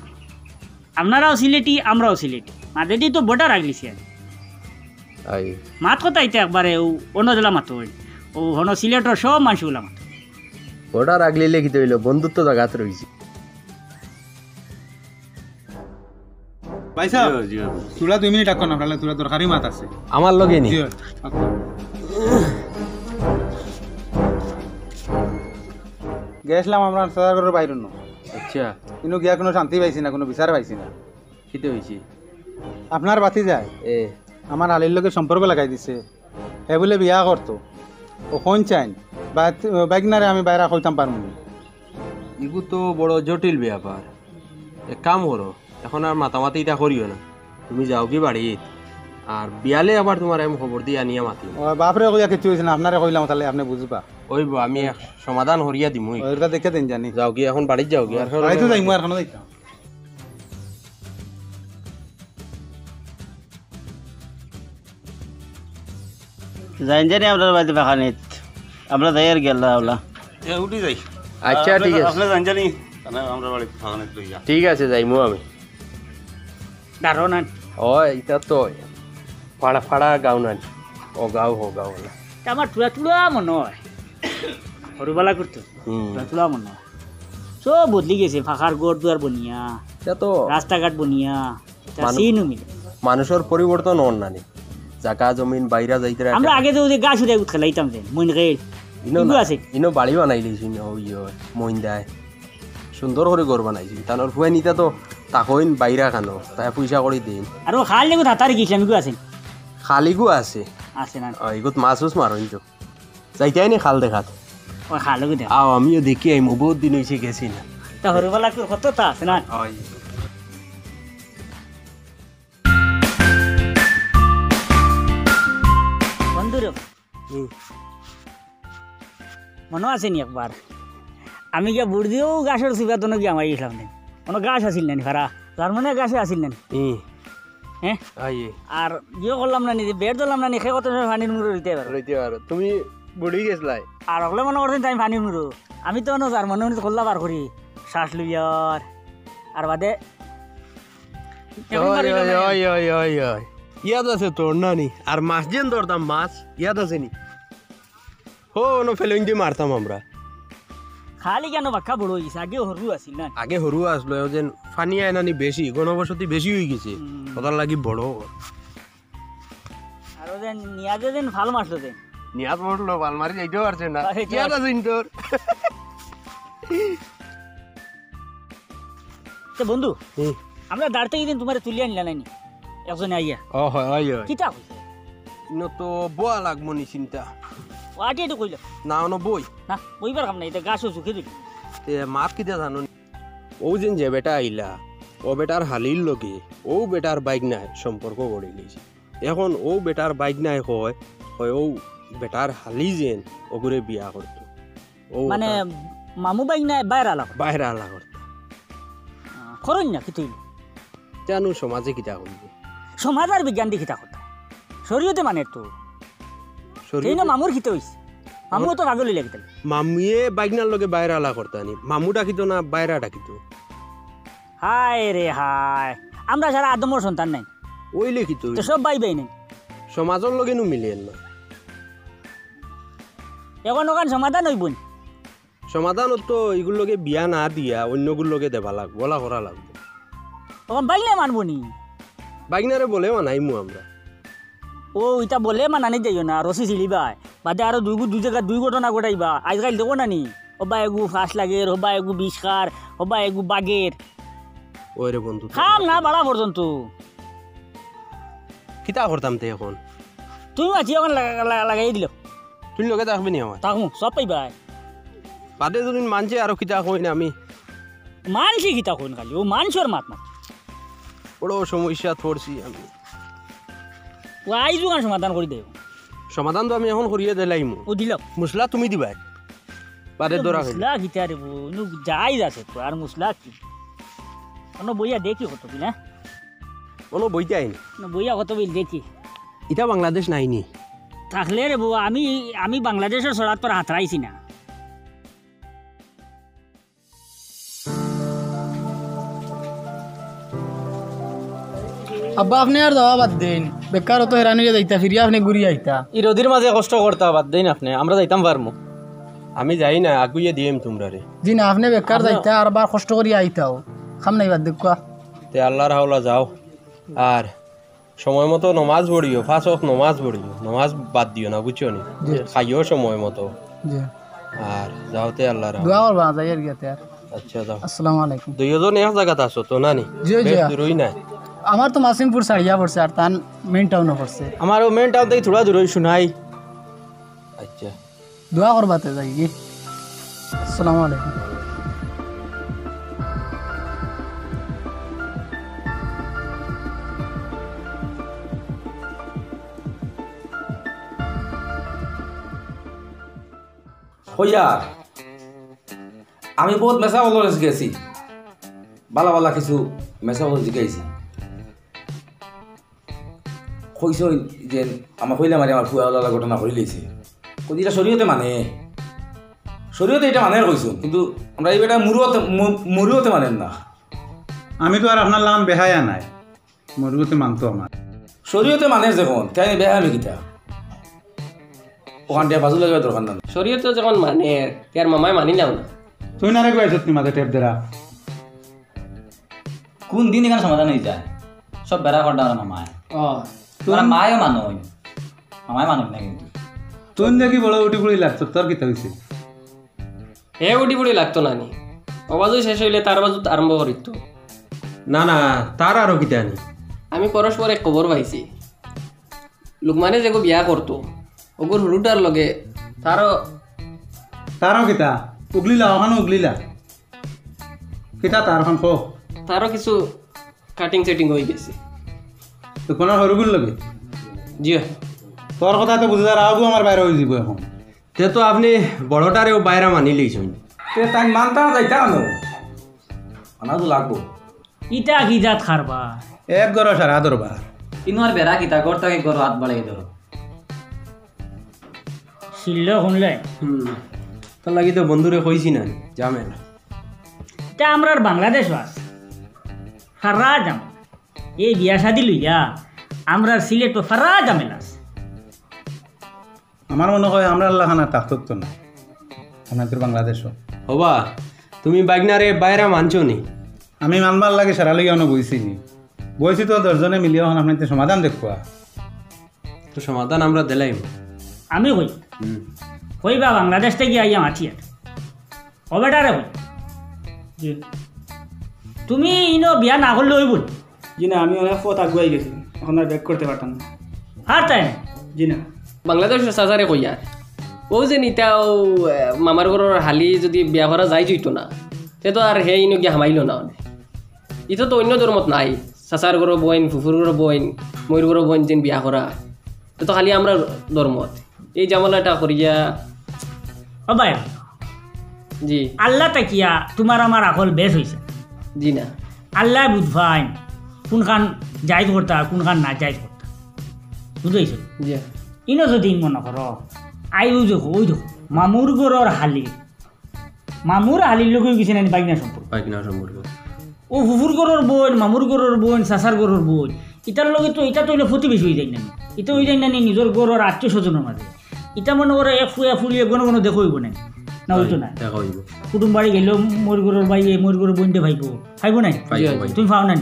S7: আপনারাও সিলেটি আমরাও সিলেটি, মাঝেটি তো বর্ডার আগলিছি আর
S3: আই
S7: মাত কথা ইতে একবারে ও অন্য জেলা মাতো ও হন সিলেটর সব মানুষগুলা মাতো।
S3: বর্ডার আগলিলে কি হইলো, বন্ধুত্ব জায়গাত রয়েছে।
S8: ভাই সাহেব
S10: জি
S8: তোরা 2 মিনিট আক্কো না, তাহলে তোরা দরকারি মাত আছে।
S3: আমার লগে নি
S8: জি আক্কো। গেছিলাম আমরা সদাগরের বাইরে ন,
S3: আচ্ছা
S8: কিন্তু গিয়া কোনো শান্তি পাইছি না, কোনো বিচার পাইছি না।
S3: কিতে হইছে?
S8: আপনার বাতি যায়
S3: এ
S8: আমার আলির লোকের সম্পর্ক লাগাই দিছে, হে বলে বিয়া করতো ও কোন চাইন বাইকনারে আমি বাইরে কইতাম পারবো না।
S3: ইগু তো বড় জটিল ব্যাপার। এক কাম করো, এখন আর মাতামাতি এটা করিও না, তুমি যাও কি বাড়ি, আর বিয়ালে আবার তোমার আমি খবর দিয়ে আনিয়া মাতি।
S8: ও বাপরে কইয়া কিছু হয়েছে না, আপনারে কইলাম তাহলে আপনি বুঝবা।
S3: ওই আমি এক সমাধান হরিয়া দিমু।
S8: ওইটা দেখে দিন জানি
S3: যাও কি এখন বাড়ি যাও কি? আর
S8: বাড়িতে যাইমু আর কোনো যাইতাম।
S6: যাইন জানি আপনার বাড়িতে বাগানিত আমরা যাই আর গেল ওলা।
S10: উঠি যাই।
S3: আচ্ছা ঠিক আছে,
S10: আপনি জান জানি আমরা বাড়ি ফাগানে লইয়া।
S3: ঠিক আছে যাইমু আমি।
S7: দাঁড়ো না
S3: ও এটা তো ফাড়া ফাড়া গাও না, ও গাও হো গাও না।
S7: আমার তুলা তুলা মনে হয় সৰুবেলা করতো, তুলা তুলা মনে হয় সব বদলি গেছে, ফাঁকার ঘর দুয়ার বনিয়া,
S3: এটা তো
S7: রাস্তাঘাট বনিয়া, সিনও মিলে।
S3: মানুষের পরিবর্তন হন না নি, জায়গা জমিন বাইরা যাইতে রাখে।
S7: আমরা আগে তো ওদের গা ছুটে খেলাইতাম যে মইন গেল
S3: ইনো
S7: আছে
S3: ইনো বাড়ি বানাই লইছি না, ওই মহিন্দায় সুন্দর করে ঘর বানাইছি। তানোর ফুয়ে নিতা তো তাকইন বাইরা খানো, তাই পয়সা করে দিন।
S7: আর ও খাল নেগো তাতারি গেছিলাম গো আছে
S3: খালিগু আছে,
S7: আছে না
S3: এগুত মাছ উস মারইন তো যাইতাই নি খাল দেখাত।
S7: ও খালো গো দেখ
S3: আও আমিও দেখি আইমু, বহুত দিন হইছে গেছি না।
S7: তা সৰুবেলা কত তা আছে না। বন্ধুরে মনে আছে নি একবার আমি গিয়া বুড় দিয়েও গাছের সুবিধা গিয়ে আমার গেছিলাম না, কোনো গাছ আসিল না ভাড়া, তার মানে গাছে আসিল না হ্যাঁ। আর ইয়ে করলাম না নিজে বের ধরলাম না নি, সে কত সময় পানির মুড়ো রইতে পারো
S3: রইতে পারো, তুমি বুড়ি গেছলাই।
S7: আর ওগুলো মনে করছেন আমি পানির মুড়ো, আমি তো যার মনে মনে করলা বার করি শ্বাস লইয়ার আর বাদে
S3: ইয়াদ আছে তোর নানি। আর মাছ যেন ধরতাম, মাছ ইয়াদ আছে নি? হো নো ফেলিং দিয়ে মারতাম আমরা।
S7: খালি কেন বাক্কা বড় হয়ে গেছে, আগে সরু আছিল না।
S3: আগে সরু আসলো, যেন ফানি আয় নানি বেশি, ঘনবসতি বেশি হয়ে গেছে, ওটার লাগি বড়।
S7: আর ও যেন নিয়াজে যেন ভাল মারলো যেন
S3: নিয়াদ মরলো, পালমারি যাইতেও পারছে না। ইয়াদ আছে তোর?
S7: তো বন্ধু আমরা দাঁড়তে গিয়ে তোমার তুলিয়ে আনলা নাইনি একজনে আইয়া।
S3: ও হয় হয়
S7: কিতা হইছে
S3: ইনো তো বোয়া লাগবো নি চিন্তা।
S7: ওয়াটি তো কইল
S3: না অন বই
S7: না বইবার কাম নাই, এটা গাছও চুকে দিল।
S3: তে মাত কিতা জানো নি? ও যেন যে বেটা আইলা, ও বেটার হালির লগে ও বেটার বাইক নাই সম্পর্ক গড়ে লিছে। এখন ও বেটার বাইক নাই হয় হয় ও বেটার হালি যেন ওগুরে বিয়া করতো, ও
S7: মানে মামু বাইক নাই বাইরে আলাপ
S3: বাইরে আলা করতো।
S7: করুন না কি তুই
S3: জানো সমাজে কিতা করবে,
S7: সমাজ আর বিজ্ঞান দিয়ে কিতা কথা শরীয়তে মানে তো সেই না মামুর খিতে হইছে, মামু তো পাগল লাগিতে
S3: মামুয়ে বাইকনার লগে বাইরে আলা করতানি, মামু ডাকিতো না বাইরা ডাকিতো।
S7: হায় রে হায়, আমরা সারা আদমর সন্তান নাই,
S3: ওই লেখিত
S7: তো সব বাই বাই নাই,
S3: সমাজের লগে নু মিলেন না।
S7: এখন ওখান সমাধান হইব না,
S3: সমাধান তো এগুলোর লগে বিয়া না দিয়া অন্যগুলোর লগে দেবা লাগবো, বলা করা লাগবে।
S7: তখন বাইলে মানবো নি,
S3: বাইকনারে বলে মানাইমু আমরা।
S7: ও ইটা বলে মানানি যাইও না, রসি চিলিবাই বাদে আরো দুই জায়গা দুই ঘটনা ঘটাইবা। আজকাল দেখো না নি, হবা এগু ফাঁস লাগের, হবা এগু বিষকার, হবা এগু বাগের।
S3: ওই রে বন্ধু
S7: খাম না বাড়া পর্যন্ত
S3: কিতা করতাম তে এখন?
S7: তুমি আছি এখন লাগাই দিল,
S3: তুই লগে থাকবি নি আমার?
S7: থাকবো সব পাইবাই।
S3: বাদে যদি মানছে আরো কিতা কই না আমি
S7: মানছি কিতা কইন, খালি ও মানছর মাত না,
S3: বড় সমস্যা পড়ছি আমি।
S7: ও আইজু গান সমাধান করে দেব।
S3: সমাধান তো আমি এখন করিয়ে দিলাইমু।
S7: ও দিল
S3: মশলা তুমি দিবাই, বাদে দরা খাই
S7: মুসলা কিতা রে বউ যাই যাচ্ছে তো, আর মুসলা কি কোনো বইয়া দেখি কত বিল, হ্যাঁ
S3: কোনো বইতে আইনি,
S7: বইয়া কত বিল দেখি।
S3: এটা বাংলাদেশ নাইনি
S7: থাকলে রে বউ, আমি বাংলাদেশের সরাত পর হাত রাইছি না,
S2: আব্বা আপনি আর যাওয়া বাদ দেন বেকার তো হেরানি যাইতা ফিরিয়া আপনি ঘুরি আইতা
S1: এই রোদির মাঝে কষ্ট করতে বাদ দেন আপনি আমরা যাইতাম পারমু
S3: আমি যাই না আগুইয়ে দিম তোমরা রে
S2: জি না আপনি বেকার যাইতা আর বার কষ্ট করি আইতাও খাম নাই বাদ দেখুয়া
S3: তে আল্লাহর হাওলা যাও আর সময় মতো নমাজ পড়িও 5 ওয়াক্ত নমাজ পড়িও নমাজ বাদ দিও না বুঝছো নি খাইও সময় মতো
S2: জি
S3: আর যাওতে আল্লাহর হাওলা
S2: দোয়া করবা যাই আর গিয়াতে আর
S3: আচ্ছা যাও
S2: আসসালামু আলাইকুম
S3: দুইজন এক জায়গাতে আছো তো নানি
S2: জি জি
S3: বেশ দূরই না
S2: আমার তো মাসিমপুর সারিয়া পড়ছে আর তান মেইন টাউনে পড়ছে
S1: আমার মেন টাউন থেকে থোড়া দূর শুনাই
S3: আচ্ছা
S2: দোয়া করবাতে যাই কি আসসালামু আলাইকুম
S9: হইয়ার আমি বহুত মেসা বলর শিখেছি বালা বালা কিছু মেসা বলর শিখাইছি কইস যে আমার কইলে মারি আমার ফুয়া ওলা ঘটনা হয়ে লেছে এটা শরীয়তে মানে শরীয়তে এটা মানে কইছো কিন্তু আমরা এই বেটা মুরুতে মানেন না
S8: আমি তো আর আপনার লাম বেহায়া নাই মরুতে মানতো আমার
S9: শরীয়তে মানে যখন তাই বেহা আমি কিতা ওখান দিয়ে বাজু লাগবে দরকার না
S5: শরীয়তে যখন মানে তার মামায় মানি নাও না
S8: তুই না রে গাইছ তুমি মাঝে টেপ দেরা
S11: কোন দিন এখানে সমাধান হয়ে যায় সব বেড়া কটা আমার মামায় তোরা মায়ও মানুষ মামায় মানুষ না কিন্তু
S8: তুই দেখি বড় উঠি পুড়ি লাগতো তোর কিতা হয়েছে
S5: হে উঠি পুড়ি লাগতো না নি অবাজু শেষ হইলে তার বাজু আরম্ভ করিত
S3: না না তার আরো কিতা নি
S5: আমি পরস্পর এক খবর পাইছি লুকমানে যে বিয়া করতো ওগুর হুরুটার লগে
S8: তারও কিতা উগলিলা ওখানে উগলিলা কিতা তার খান খো
S5: তারও কিছু কাটিং সেটিং হয়ে গেছে
S8: তো কোনো সরুগুল লগে
S5: জি
S8: তোর কথা তো বুঝে যার আগু আমার বাইরে হয়ে যাব এখন
S3: তে তো আপনি বড়টারেও বাইরা মানি লইছেন
S9: তে তাই মানতা যাইতা আনো আনা তো লাগবো
S7: ইটা কি জাত খারবা
S8: এক গর সারা দরবার
S11: কিন্তু আর বেড়া কিতা গড় তাকে গড় হাত বাড়াই ধরো
S7: শিল্ল শুনলে
S3: তার লাগি তো বন্ধুরে কইছি না জামেলা
S7: এটা আমরা বাংলাদেশ আস সারা জাম এই বিয়া শাদি লইয়া আমরা সিলেট সারা জামেলা আছে
S8: আমার মনে হয় আমরা আল্লাহ খানা তাকত তো না আপনাদের বাংলাদেশও
S3: হবা তুমি বাগনারে বাইরা মানছো নি
S8: আমি মানবার লাগে সারা লইয়া অন্য বইছি নি বইছি তো 10 জনে মিলিয়ে এখন আপনাদের সমাধান দেখবা
S3: তো সমাধান আমরা দিলাইম
S7: আমি কই কইবা বাংলাদেশ থেকে আইয়া মাছি আর কবেটারে কই তুমি ইনো বিয়া না করলে হইব
S4: জি না আমি অনেক পথ আগুয়াই গেছি এখন আর ব্যাক করতে পারতাম না
S7: আর তাই
S4: জি না
S5: বাংলাদেশের সাজারে কইয়া ও যে নিতাও মামার ঘরের হালি যদি বিয়া করা যাই জইতো না তে তো আর হে ইনো গিয়ে হামাইল না ইতো তো অন্য ধর্মত নাই চাচার ঘর বইন ফুফুর ঘর বইন ময়ূর ঘর বইন যেন বিয়া করা তো খালি আমরা ধর্মত এই জামালাটা করিয়া
S7: ও ভাই
S5: জি
S7: আল্লাহ তাকিয়া তোমার আমার আকল বেশ হয়েছে
S5: জি না
S7: আল্লাহ বুঝবাইন কোনখান জায়জ করতা কোনখান না জায়জ করতা বুঝাইছ
S5: জি
S7: ইনো যদি মনে করো আইও দেখো ওই দেখো মামুর ঘরের হালির লোক হয়ে গেছে না বাইকনা সম্পর্ক ও ফুফুর ঘরের বোন মামুর ঘরের বোন চাচার ঘরের বোন ইটার লগে তো এটা তো হইলে প্রতিবেশী হয়ে যায় না এটা হয়ে যায় না নিজের ঘরের আত্মীয় স্বজনের মাঝে এটা মনে করো এক ফুলিয়ে কোনো কোনো দেখো হইব না না হইতো না কুটুম বাড়ি গেলেও মোর ঘরের ভাই মোর ঘরের বোনটা ভাইব নাই তুমি পাও না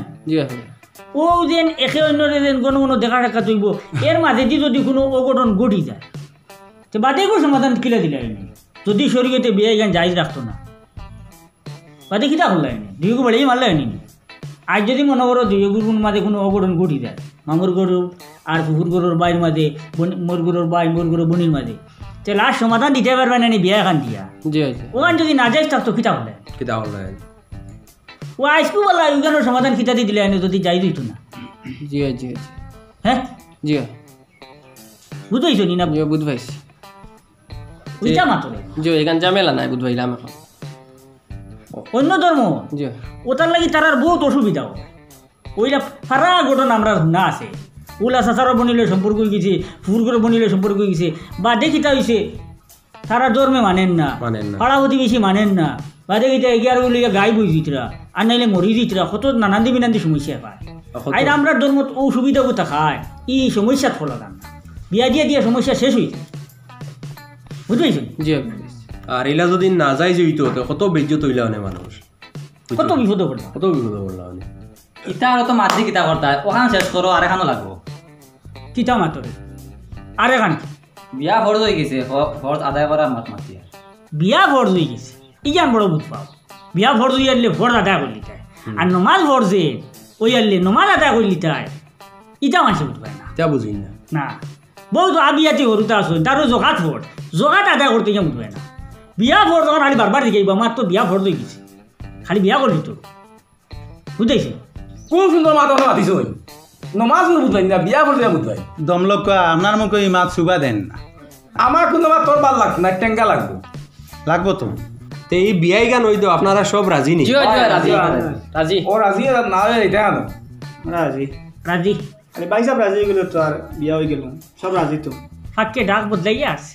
S7: ও যেন একে অন্যরে যেন কোনো কোনো দেখা দেখা তৈব এর মাঝে যদি কোনো অঘটন ঘটি যায় তো বাদে কোনো সমাধান কিলা দিলে যদি শরীয়তে বিয়ে গান জায়জ রাখতো না বাদে কিতা করলাই নি দুইগু বাড়িয়ে মারলাই নি আজ যদি মনে করো দুইগুর মাঝে কোনো অঘটন ঘটি যায় মামুর গরু আর ফুফুর গরুর বাইর মাঝে মোর গরুর বাই মোর গরুর বনির মাঝে তো লাস্ট সমাধান দিতে পারবে না বিয়া এখান দিয়া ওখান যদি না যাইস থাকতো কিতা হলে ও আইসপু বলা ওইখানের সমাধান কিতা দিয়ে দিলে যদি যাই দিত না
S5: জি জি
S7: হ্যাঁ
S5: জি
S7: বুঝাইছো নি না
S5: বুঝ পাইছি
S7: ওইটা মাত্র
S5: জি এখান ঝামেলা নাই বুঝ পাইলাম এখন
S7: অন্য ধর্ম
S5: জি
S7: ওটার লাগি তার বহুত অসুবিধা ওইটা ফারা ঘটনা আমরা না আছে ওলা চাচারও বনিলে সম্পর্ক হয়ে গেছে ফুরগুলো বনিলে সম্পর্ক হয়ে গেছে বা দেখিতা হয়েছে তারা ধর্মে মানেন না পাড়া প্রতিবেশী মানেন না বা দেখিতা এগিয়ার বলে গাই বই দিতরা আর নাইলে মরি দিতরা কত নানান্দি বিনান্দি সমস্যা পায় আইন আমরা ধর্ম ও সুবিধা কোথা খায় ই সমস্যা ফলা না বিয়া দিয়ে দিয়ে সমস্যা শেষ হয়ে যায় বুঝতে পারছেন
S5: জি
S3: আর এলা যদি না যাই জড়িত তো কত বেজ্জত হইলা অনেক মানুষ
S7: কত বিপদ পড়লাম
S3: কত বিপদ পড়লা অনেক
S11: ইটা আর তো মাতি কিতা করতা ওখান শেষ করো আর এখানো লাগবো
S7: কিতা মাতরে আর এখান
S11: বিয়া ফরজ হয়ে গেছে ফরজ আদায় করা মাত মাতি আর
S7: বিয়া ফরজ হয়ে গেছে ইজান বড় বুঝ পাও বিয়া ফরজ হয়ে আসলে ফরজ আদায় করলি তাই আর নমাজ ফরজে ওই আসলে নমাজ আদায় করলি তাই ইটা মানুষ বুঝ পায় না
S3: তা বুঝি না
S7: না বহুত আবিয়াতি হরুতে আসুন তারও জগাত ফোর জগাত আদায় করতে কেমন বুঝবে না বিয়া ফোর তখন খালি বারবার দিকে আমার তো বিয়া ফোর হয়ে গেছে খালি বিয়া করলি তো বুঝতেছি
S9: কোন সুন্দর মাথা মাতিছ নমাজ বুঝবাই না বিয়া করলে বুঝবাই
S8: দমলোক আপনার মুখে এই মাছ চুবা দেন না
S9: আমার কোনো তোর ভাল লাগতো না টেঙ্গা লাগবো
S8: লাগবো তো
S3: তো এই বিয়াই গান হইতো আপনারা সব রাজি নি
S5: জি রাজি রাজি
S9: ও রাজি না এটা কেন
S4: রাজি
S7: রাজি
S4: আরে ভাই সব রাজি হয়ে গেল তো আর বিয়া হয়ে গেল সব রাজি তো
S7: ফাঁককে ডাক বদলাইয়া আছে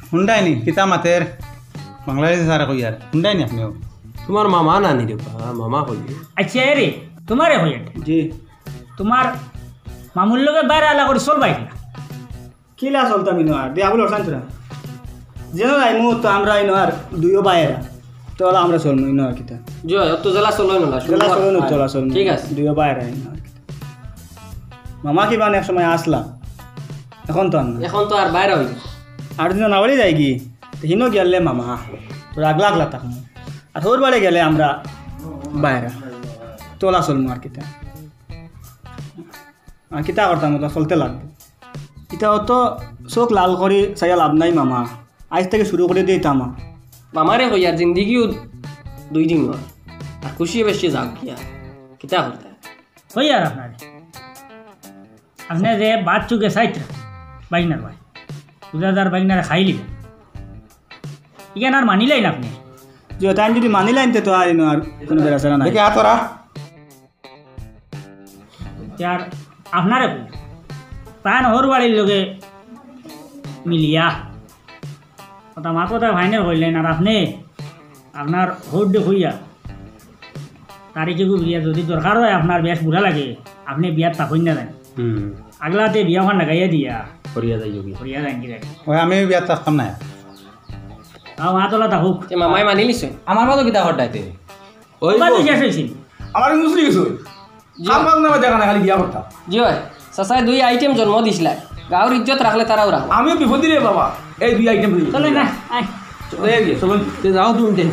S8: শুনডাইনি কিতা মাতের বাংলাদেশে সারা কই আর শুনডাইনি আপনিও
S3: তোমার মামা নানি রে মামা হইল
S7: আচ্ছা রে তোমারে হয়ে
S4: জি
S7: তোমার মামুর লোকে বাইরে আলা করে চলবাই না
S4: কিলা চলতাম ইনো আর দিয়া বলে অশান্ত না যেন আইমু তো আমরা ইনো আর দুইও বাইরা তো আমরা চলমু ইনো আর কিতা
S5: জি অত জেলা চলই না
S4: জেলা চলমু চলা চলমু
S5: ঠিক আছে
S4: দুইও বাইরা ইনো আর কিতা মামা কি বান এক সময় আসলাম এখন তো আর না
S5: এখন তো আর বাইরে হইল
S4: আর দিন না বলি যাই কি হিনো গেলে মামা তো আগলা আগলা থাকবো আর হোর বাড়ি গেলে আমরা বাইরা তোলা চলমু আর কিতা আর কিতা করতাম ওটা চলতে লাগবে এটা তো চোখ লাল করে চাইয়া লাভ নাই মামা আজ থেকে শুরু করে দিই তামা
S5: মামারে কই আর জিন্দগিও 2 দিন আর খুশি বেশি যাক গিয়া কিতা করতে
S7: হই আর আপনি যে বাদ চুকে সাইট বাইনার ভাই উদাদার বাইনারে খাই লিবেন ইখান আর মানিলাই না আপনি
S4: যে টাইম যদি মানিলাইন তো আর ইনো আর কোনো বেড়াচারা নাই
S8: দেখে আতরা
S7: আর আপনারে কই প্রাণ হর বাড়ির লোকে মিলিয়া ওটা মা কথা ভাইনের কইলেন আর আপনি আপনার হোট দেখুইয়া তারিখে বিয়া যদি দরকার হয় আপনার বেশ বুড়া লাগে আপনি বিয়ার তাকই না দেন আগলাতে বিয়াখান লাগাইয়া দিয়া
S3: করিয়া যাই যোগী
S7: করিয়া যাই কি
S8: ওই আমি বিয়াত থাকতাম না
S7: তাও মা তোলা থাকুক
S5: মামাই মানি লিছে
S11: আমার মতো কিতা হটাইতে
S3: ওই
S7: শেষ হয়েছিল
S9: আমার মুসলি গেছো আমার না দেখা না খালি বিয়া করতাম
S5: জি হয় সাসাই 2 আইটেম জন্ম দিছিলা গাঁর ইজ্জত রাখলে তারাও রাখো
S9: আমিও বিপদ রে বাবা এই 2 আইটেম
S7: চলে না আয়
S9: চলে গিয়ে চলুন
S3: যাও তুমি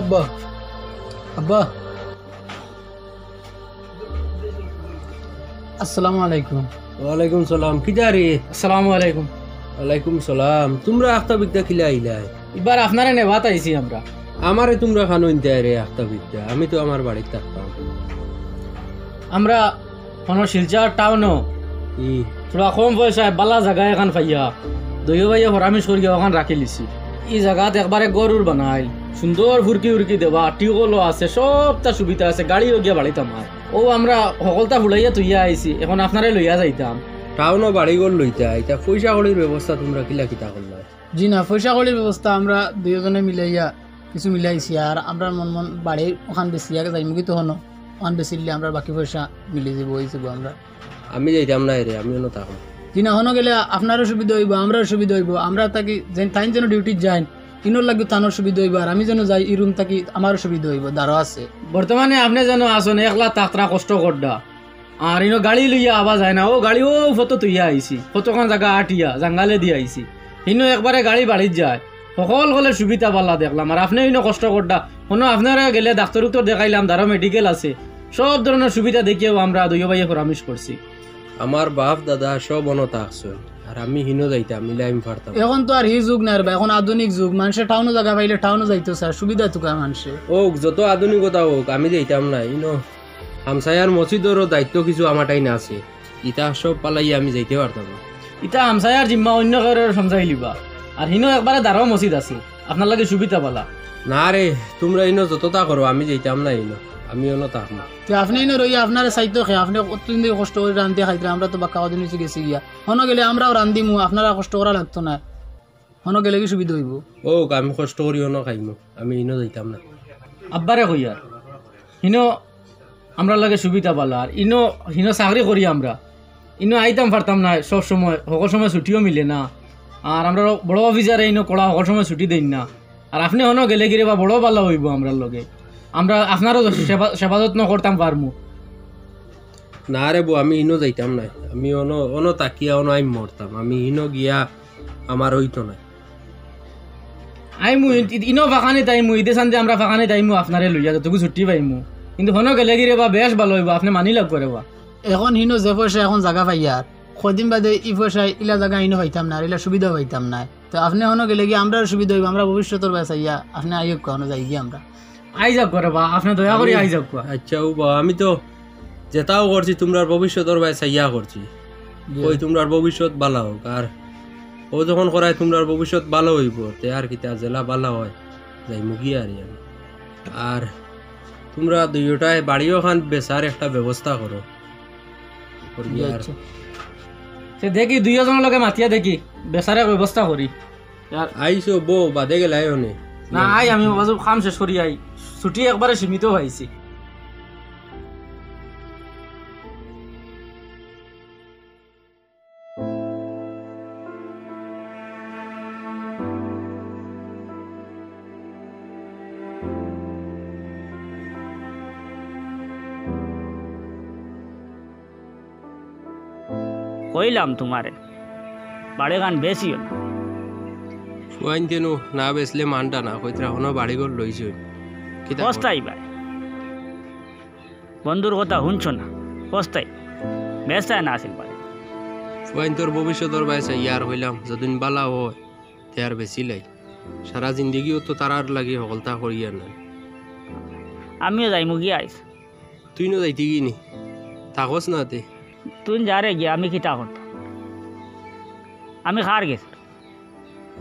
S2: আব্বা আব্বা আসসালামু আলাইকুম
S3: ওয়ালাইকুম সালাম কিটা রে
S2: আসসালামু আলাইকুম
S3: ওয়ালাইকুম সালাম তোমরা আখতা বিদ্যা খিলা আইলাই
S2: এবার আপনারে নেভাত আইছি আমরা
S3: আমারে তোমরা খানো ইনতে রে আখতা বিদ্যা আমি তো আমার বাড়িতে থাকতাম
S2: আমরা কোনো শিলচর টাউনও থোড়া কম পয়সায় বালা জায়গা এখন পাইয়া দইও ভাইয়া হরামিশ করিয়া ওখান রাখি লিছি এই জায়গাত একবারে গরুর বানাই সুন্দর ফুরকি উরকি দেবা টিউবওয়েলও আছে সবটা সুবিধা আছে গাড়িও গিয়া বাড়িতে আমার ও আমরা সকলটা ফুলাইয়া তুইয়া আইছি এখন আপনারে লইয়া যাইতাম
S3: টাউনও বাড়ি গড় লইতা এটা পয়সা কড়ির ব্যবস্থা তোমরা কিলা কিতা করলা
S2: জি না পয়সা কড়ির ব্যবস্থা আমরা দুইজনে মিলাইয়া কিছু মিলাইছি আর আমরা মন মন বাড়ির ওখান বেশিয়া যাইমু কি তখন ওখান বেশিলে আমরা বাকি পয়সা মিলে যাব হয়ে যাব আমরা
S3: আমি যাইতাম না রে আমিও না থাকুন
S2: জি না হনো গেলে আপনারও সুবিধা হইব আমরাও সুবিধা হইব আমরা তাকে তাই যেন ডিউটি যাই ইনোর লাগবে তানোর সুবিধা হইব আর আমি যেন যাই এই রুম থাকি আমারও সুবিধা হইব দাঁড়ো আছে বর্তমানে আপনি যেন আসুন একলা তাকরা কষ্ট করডা আর ইনো গাড়ি লইয়া আবা যায় না ও গাড়ি ও ফটো তুইয়া আইছি কতক্ষণ জায়গা আটিয়া জাঙ্গালে দিয়ে আইছি ইনো একবারে গাড়ি বাড়িত যায় সকল হলে সুবিধা পাল্লা দেখলাম আর আপনি ইনো কষ্ট করডা কোনো আপনারা গেলে ডাক্তার উত্তর দেখাইলাম দাঁড়ো মেডিকেল আছে সব ধরনের সুবিধা দেখিয়েও আমরা দুই ভাইয়ে পরামর্শ করছি
S3: আমার বাপ দাদা সব অনতা আসছেন আর আমি হিনো যাইতাম মিলাইম পারতাম।
S2: এখন তো আর হি যুগ না রে, এখন আধুনিক যুগ, মানুষে টাউনও জায়গা পাইলে টাউনও যাইতো স্যার, সুবিধা তো মানুষে।
S3: ও যত আধুনিকতা হোক আমি যাইতাম না, ইনো হামসায়ার মসজিদেরও দায়িত্ব কিছু আমার টাইন আছে, ইটা সব পালাই আমি যাইতে পারতাম না।
S1: ইটা আমসায়ার জিম্মা অন্য কারো সমঝাই লিবা। আর হিনো একবারে দাঁড়াও মসজিদ আছে, আপনার লাগে সুবিধা পালা।
S3: না রে তোমরা ইনো যতটা করো আমি যাইতাম না, ইনো আমি অন্য থাক না।
S2: আপনি না রই আপনার সাইতো খে, আপনি কতদিন ধরে কষ্ট করে রান্ধতে খাইতে, আমরা তো বাক্কা দিন হচ্ছে গেছি গিয়া, হনো গেলে আমরাও রান্ধিমু, আপনারা কষ্ট করা লাগতো না, হনো গেলে কি সুবিধা হইব?
S3: ও আমি কষ্ট করি অন্য খাইমু, আমি ইনো যাইতাম না।
S1: আব্বারে কইয়া হিনো আমরা লাগে সুবিধা পালা, আর হিনো চাকরি করি আমরা, ইনো আইতাম পারতাম না সব সময়, সকল সময় ছুটিও মিলে না। আর আমরা বড় অফিসারে ইনো কড়া সকল সময় ছুটি দেন না। আর আপনি হনো গেলে গিরে বা বড় পাল্লা হইব আমরা লগে, আমরা আপনারও সেবা যত্ন করতাম পারমু।
S3: না রে বউ আমি ইনো যাইতাম না, আমি অন তাকিয়া আমি মরতাম, আমি ইনো গিয়া আমার হইতো না।
S1: আইমু ইনো ফাঁকানি তাইমু, ঈদে সানতে আমরা ফাঁকানি তাইমু আপনারে লইয়া যতটুকু ছুটি পাইমু, কিন্তু হনো গেলে গিরে বা বেশ ভালো হইব, আপনি মানি লাগ করে বা।
S2: এখন হিনো যে পয়সা এখন জায়গা পাইয়ার কদিন বাদে ই পয়সা ইলা জায়গা হিনো পাইতাম না, ইলা সুবিধা পাইতাম না। তো আপনি হনো গেলে গিয়ে আমরা সুবিধা হইব, আমরা ভবিষ্যতের বেসাইয়া আপনি আইব কানো যাই গিয়ে আমরা
S1: আই যাক করে বা, আপনি দয়া করে আই যাক।
S3: আচ্ছা ও বা আমি তো যেটাও করছি তোমরা ভবিষ্যতের ভাই চাইয়া করছি, ওই তোমরা ভবিষ্যৎ ভালো হোক। আর ও যখন করায় তোমরা ভবিষ্যৎ ভালো হইব, তে আর কিতা জেলা ভালো হয় যাই মুগি আর আমি। আর তোমরা দুইটায় বাড়িও খান বেচার একটা ব্যবস্থা করো।
S1: সে দেখি দুইজনের লগে মাতিয়া দেখি বেচারে ব্যবস্থা করি।
S3: আইসো বউ বাদে গেলাই অনে
S1: না আই আমি বাজু কাম শেষ করি আই, ছুটি একবারে সীমিত হয়েছি।
S7: কইলাম তোমারে বাড়ি গান বেশিও না,
S3: ফুয়াইন তেনু না বেচলে মানটা না, কইতরা হনো বাড়ি ঘর লইছই
S7: পস্তাই ভাই, বন্ধুর কথা শুনছো না, পস্তাই বেস্তায় না আসিল পারে।
S3: ফুয়াইন তোর ভবিষ্যতের বাইসা ইয়ার হইলাম যদিন বালা হয় তে আর বেশি লাই, সারা জিন্দগিও তো তারার লাগি হকলতা করিয়ার না।
S7: আমিও যাই মুগি আইস,
S3: তুই নো যাইতি কি নি থাকস না তে?
S7: তুই যারে গিয়া আমি কিতা করতাম, আমি খার গেছি।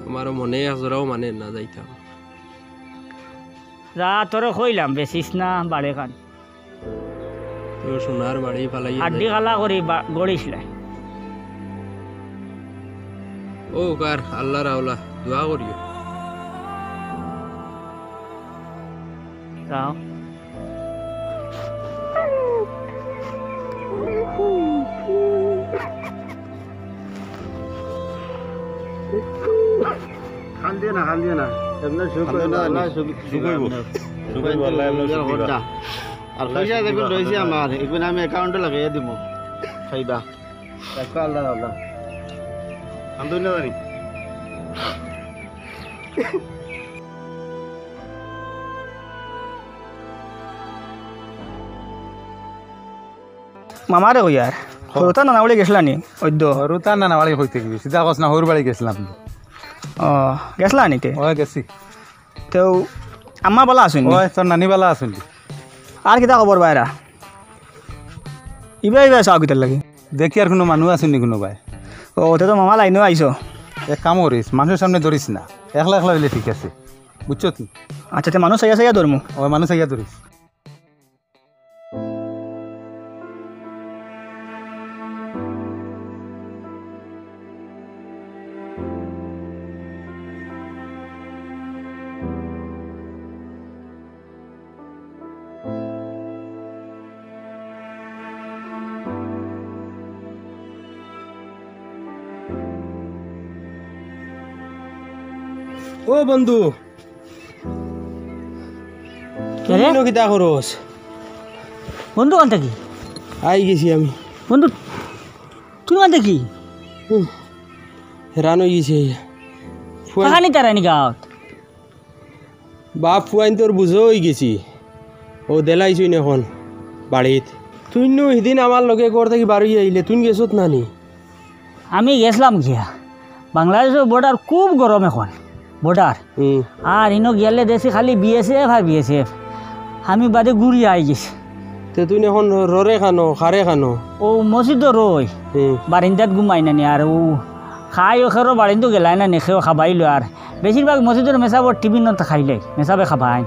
S3: আমারও মনে আসরাও মানে না যাইতাম।
S7: যা তোরে কইলাম বেশিস না বাড়ি খান,
S3: তোর সোনার বাড়ি ফালাই
S7: হাড্ডি খালা করি গড়িসলাই।
S3: ও কার আল্লাহ রাওলা দোয়া করিও।
S7: যাও
S6: খান্দিয়ে না এমনি সুখ হইব আল্লাহ সুখ হইব আর পয়সা দেখুন রয়েছে আমার, এখন আমি অ্যাকাউন্টে লাগাইয়া দিব খাইবা দেখো আল্লাহ আল্লাহ খান্দুই না জানি।
S4: মামারে কই আর সরুতা নানা বাড়ি গেছিলা নি? অদ্য
S8: সরুতা নানা বাড়ি হইতে গেছি, সিধা কস না সরু বাড়ি গেছিলাম।
S4: ও গেছলা নিতে?
S8: ও গেছি।
S4: তো আম্মা বলা আসুন?
S8: ও তোর নানি বালা আসুন।
S4: আর কিতা খবর বাইরা? ইবা চাও কিতার লাগে
S8: দেখি আর কোনো মানুষ আসেনি কোনো ভাই।
S4: ও তো মামা লাইনও আইসো।
S8: এক কাম করিস, মানুষের সামনে ধরিস না, একলা একলা হইলে ঠিক আছে, বুঝছো তুই?
S4: আচ্ছা তে মানুষ চাইয়া ধরমু।
S8: ও মানুষ চাইয়া ধরিস।
S3: ও বন্ধু কিতা করস?
S7: বন্ধু কান থাকি
S3: আই গেছি আমি।
S7: বন্ধু তুই কান থাকি
S3: হেরান হয়ে গেছে।
S7: কাহানি তারানি গাঁৱত
S3: বাপ ফুয়াইন তোর বুঝো হয়ে গেছি, ও দেলাইছই এখন বাড়িত। তুই সেদিন আমার লগে ঘর থেকে বাড়ি আইলে তুই গেছত নানি?
S7: আমি গেছিলাম গিয়া বাংলাদেশের বর্ডার খুব গরম এখন বর্ডার আর ইনো গেলে দেখছি খালি বিএসএফ আর বিএসএফ আমি বাদে ঘুরি আই গেছি
S3: তে তুই এখন ররে খানো খারে খানো
S7: ও মসজিদ রই বারিন্দাত ঘুমাই নানি আর ও খাই ওখেরও বারিন্দু গেলাই না নেখেও খাবাইলো আর বেশিরভাগ মসজিদের মেসাবর টিফিন খাইলে মেসাবে খাবাই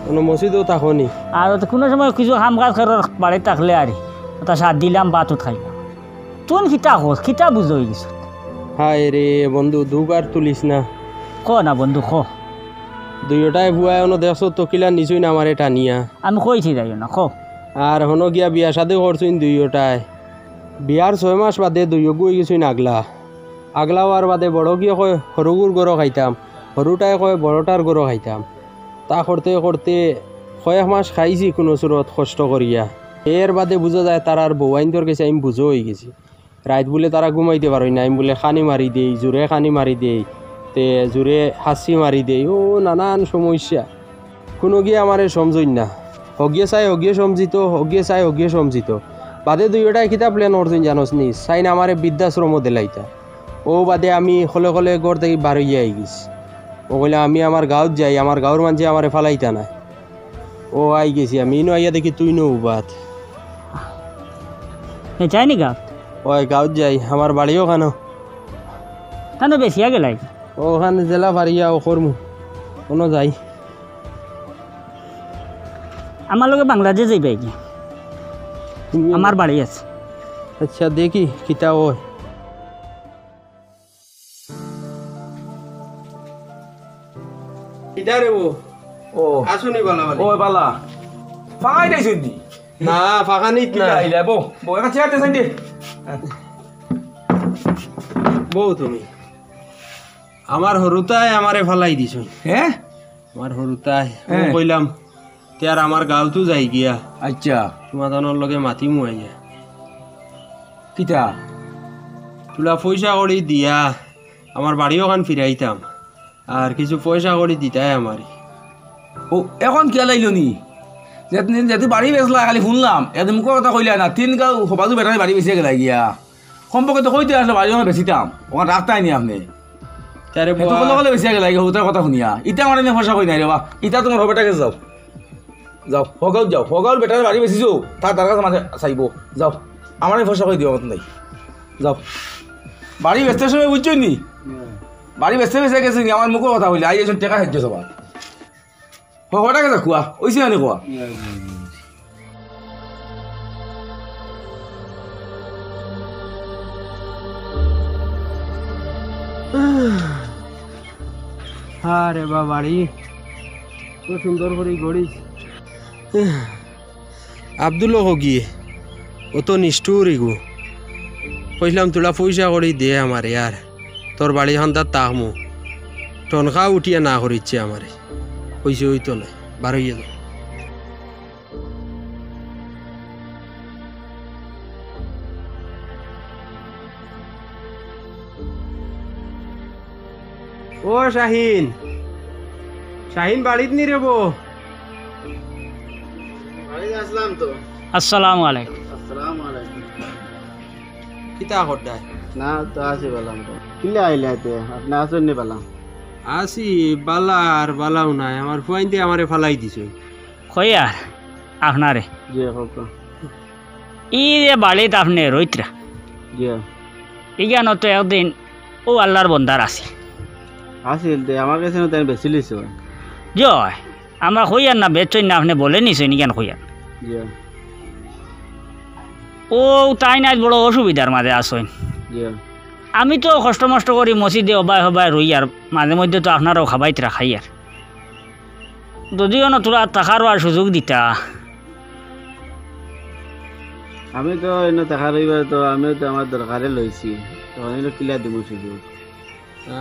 S3: কোনো মসজিদও থাকনি
S7: আর কোনো সময় কিছু কাম কাজ খেরোর বাড়িতে থাকলে আর ওটা সাত দিলাম বাতও খাইলাম তুন খিতা হোস খিতা বুঝো হয়ে গেছ
S3: হায় রে বন্ধু দুবার তুলিস না
S7: ক না বন্ধু ক
S3: দুইটাই বুয়াই অন দেখছো তকিলা নিচুই না আমারে টানিয়া
S7: আমি কইছি যাই না ক
S3: আর হনো গিয়া বিয়া সাদে করছুন দুইটাই বিয়ার 6 মাস বাদে দুইও গই গেছুন আগলা হওয়ার বাদে বড় গিয়ে কয় সরুগুর গরো খাইতাম সরুটাই কয় বড়টার গরো খাইতাম তা করতে করতে কয়েক মাস খাইছি কোনো সুরত কষ্ট করিয়া এর বাদে বুঝা যায় তার আর বৌয়াইন্দর কাছে আমি বুঝো হয়ে গেছি রাত বলে তারা ঘুমাইতে পারি না আমি বলে খানি মারি দেই জোরে খানি মারি দেই তে জোরে হাসি মারি দেই ও নানান সমস্যা কোনো গিয়ে আমারে সমঝই না হগিয়ে চাই হগিয়ে সমঝিত হগিয়ে চাই হগিয়ে সমঝিত বাদে দুইটাই কিতাব প্লেন অর্জুন জানোস নি চাই না আমারে বৃদ্ধাশ্রমও দিলাইতা ও বাদে আমি খলে খলে ঘর থেকে বার হইয়া আই গেছি ও কইলে আমি আমার গাঁৱত যাই আমার গাঁৱৰ মানুষে আমারে ফালাইতা না ও আই গেছি আমি ইনো আইয়া দেখি তুই নো বাত
S7: যাই নি গাঁত
S3: ওই গাঁৱত যাই আমার বাড়িও খানো
S7: তানো বেশিয়া গেলাই
S3: ওখানে জেলা ফারিয়া ও করমু কোনো যাই
S7: আমার লগে বাংলাদেশ যাইবাই কি আমার বাড়ি আছে
S3: আচ্ছা দেখি কিতা ওই ইদারে ও আসুনি বালা বালা
S9: ও বালা ফাঁকাই দিয়েছিস নি
S3: না ফাঁকা নিত না
S9: আইলে বো একটা চেয়ার দেন দে
S3: বউ তুমি আমার হরুতায় আমারে ফালাই দিছ
S9: হ্যাঁ
S3: আমার হরুতায় কইলাম তেয়ার আমার গাঁৱতো যাই গিয়া
S9: আচ্ছা
S3: তোমাদের লগে মাতি মুয়াইয়া
S9: কিতা
S3: তোলা পয়সা করে দিয়া আমার বাড়িও খান ফিরাইতাম আর কিছু পয়সা করে দিতাই আমারে
S9: ও এখন কে লাইল নি যেহেতু বাড়ি বেচলা খালি শুনলাম এত মুখের কথা কইলা না 3 গাঁও সবাজু বেটারি বাড়ি বেঁচে গেলাই গিয়া সম্পর্কে তো কইতে আসলে বাড়ি ওখানে বেচিতাম ওখানে রাখতাই নি আপনি
S3: তারে
S9: কলে বেঁচে গেলাই ওটার কথা শুনিয়া ইটা আমার এনে পয়সা কই নাই রে বা ইটা তোমার বেটাকে যাও যাও ফগাউল বেটারি বাড়ি বেচিছো তার কাছে মাঝে চাইব যাও আমার পয়সা কই দিও মত নাই যাও বাড়ি বেচতে সময় বুঝছো নি বাড়ি বেচতে বেচে গেছে নি আমার মুখের কথা বলি আই এসব টেকা সাহায্য সবার ফগাটাকে যা কোয়া ওইসে আনি কোয়া
S3: আরে বা বাড়ি তো সুন্দর করে গড়িস আব্দুল হগিয়ে ও তো নিষ্ঠুর ইগু কইলাম তোলা পয়সা করে দে আমারে আর তোর বাড়ি হান্দার তাহমু টনকা উঠিয়া না করিচ্ছে আমারে কইছে ওই তো নাই বার হইয়া যাও ও শাহিন শাহিন বাড়িত নি রে বো
S6: বাড়িতে আসলাম তো
S7: আসসালামু আলাইকুম
S6: আসসালামু আলাইকুম
S3: কিতা করডাই
S6: না তো আসি বললাম তো কিলে আইলাতে আপনি আসুন নি বললাম
S3: আসি বালা আর বালাও নাই আমার ফুয়াইতে আমারে ফালাই দিছ
S7: কই আর আপনারে
S6: জি হোক
S7: ই যে বাড়িতে আপনি রইত্রা
S6: জি
S7: ইগান তো একদিন ও আল্লাহর বন্দার আছে
S6: আসিল দে আমার কাছে তাই বেশি লিছ
S7: জয় আমরা কইয়ার না বেচই না আপনি বলে নিছেন ইগান কইয়ার
S6: জি
S7: ও তাই নাই বড় অসুবিধার মাঝে আসেন
S6: জি
S7: আমি তো কষ্ট মষ্ট করি মসজিদে হবাই রই আর মাঝে মধ্যে তো আপনারাও খাবাইতরা খাই আর যদিও না তোরা টাকারও আর সুযোগ দিতা
S6: আমি তো এনে টাকা রইবার তো আমিও তো আমার দরকারে লইছি তো আমি কিলা দিব সুযোগ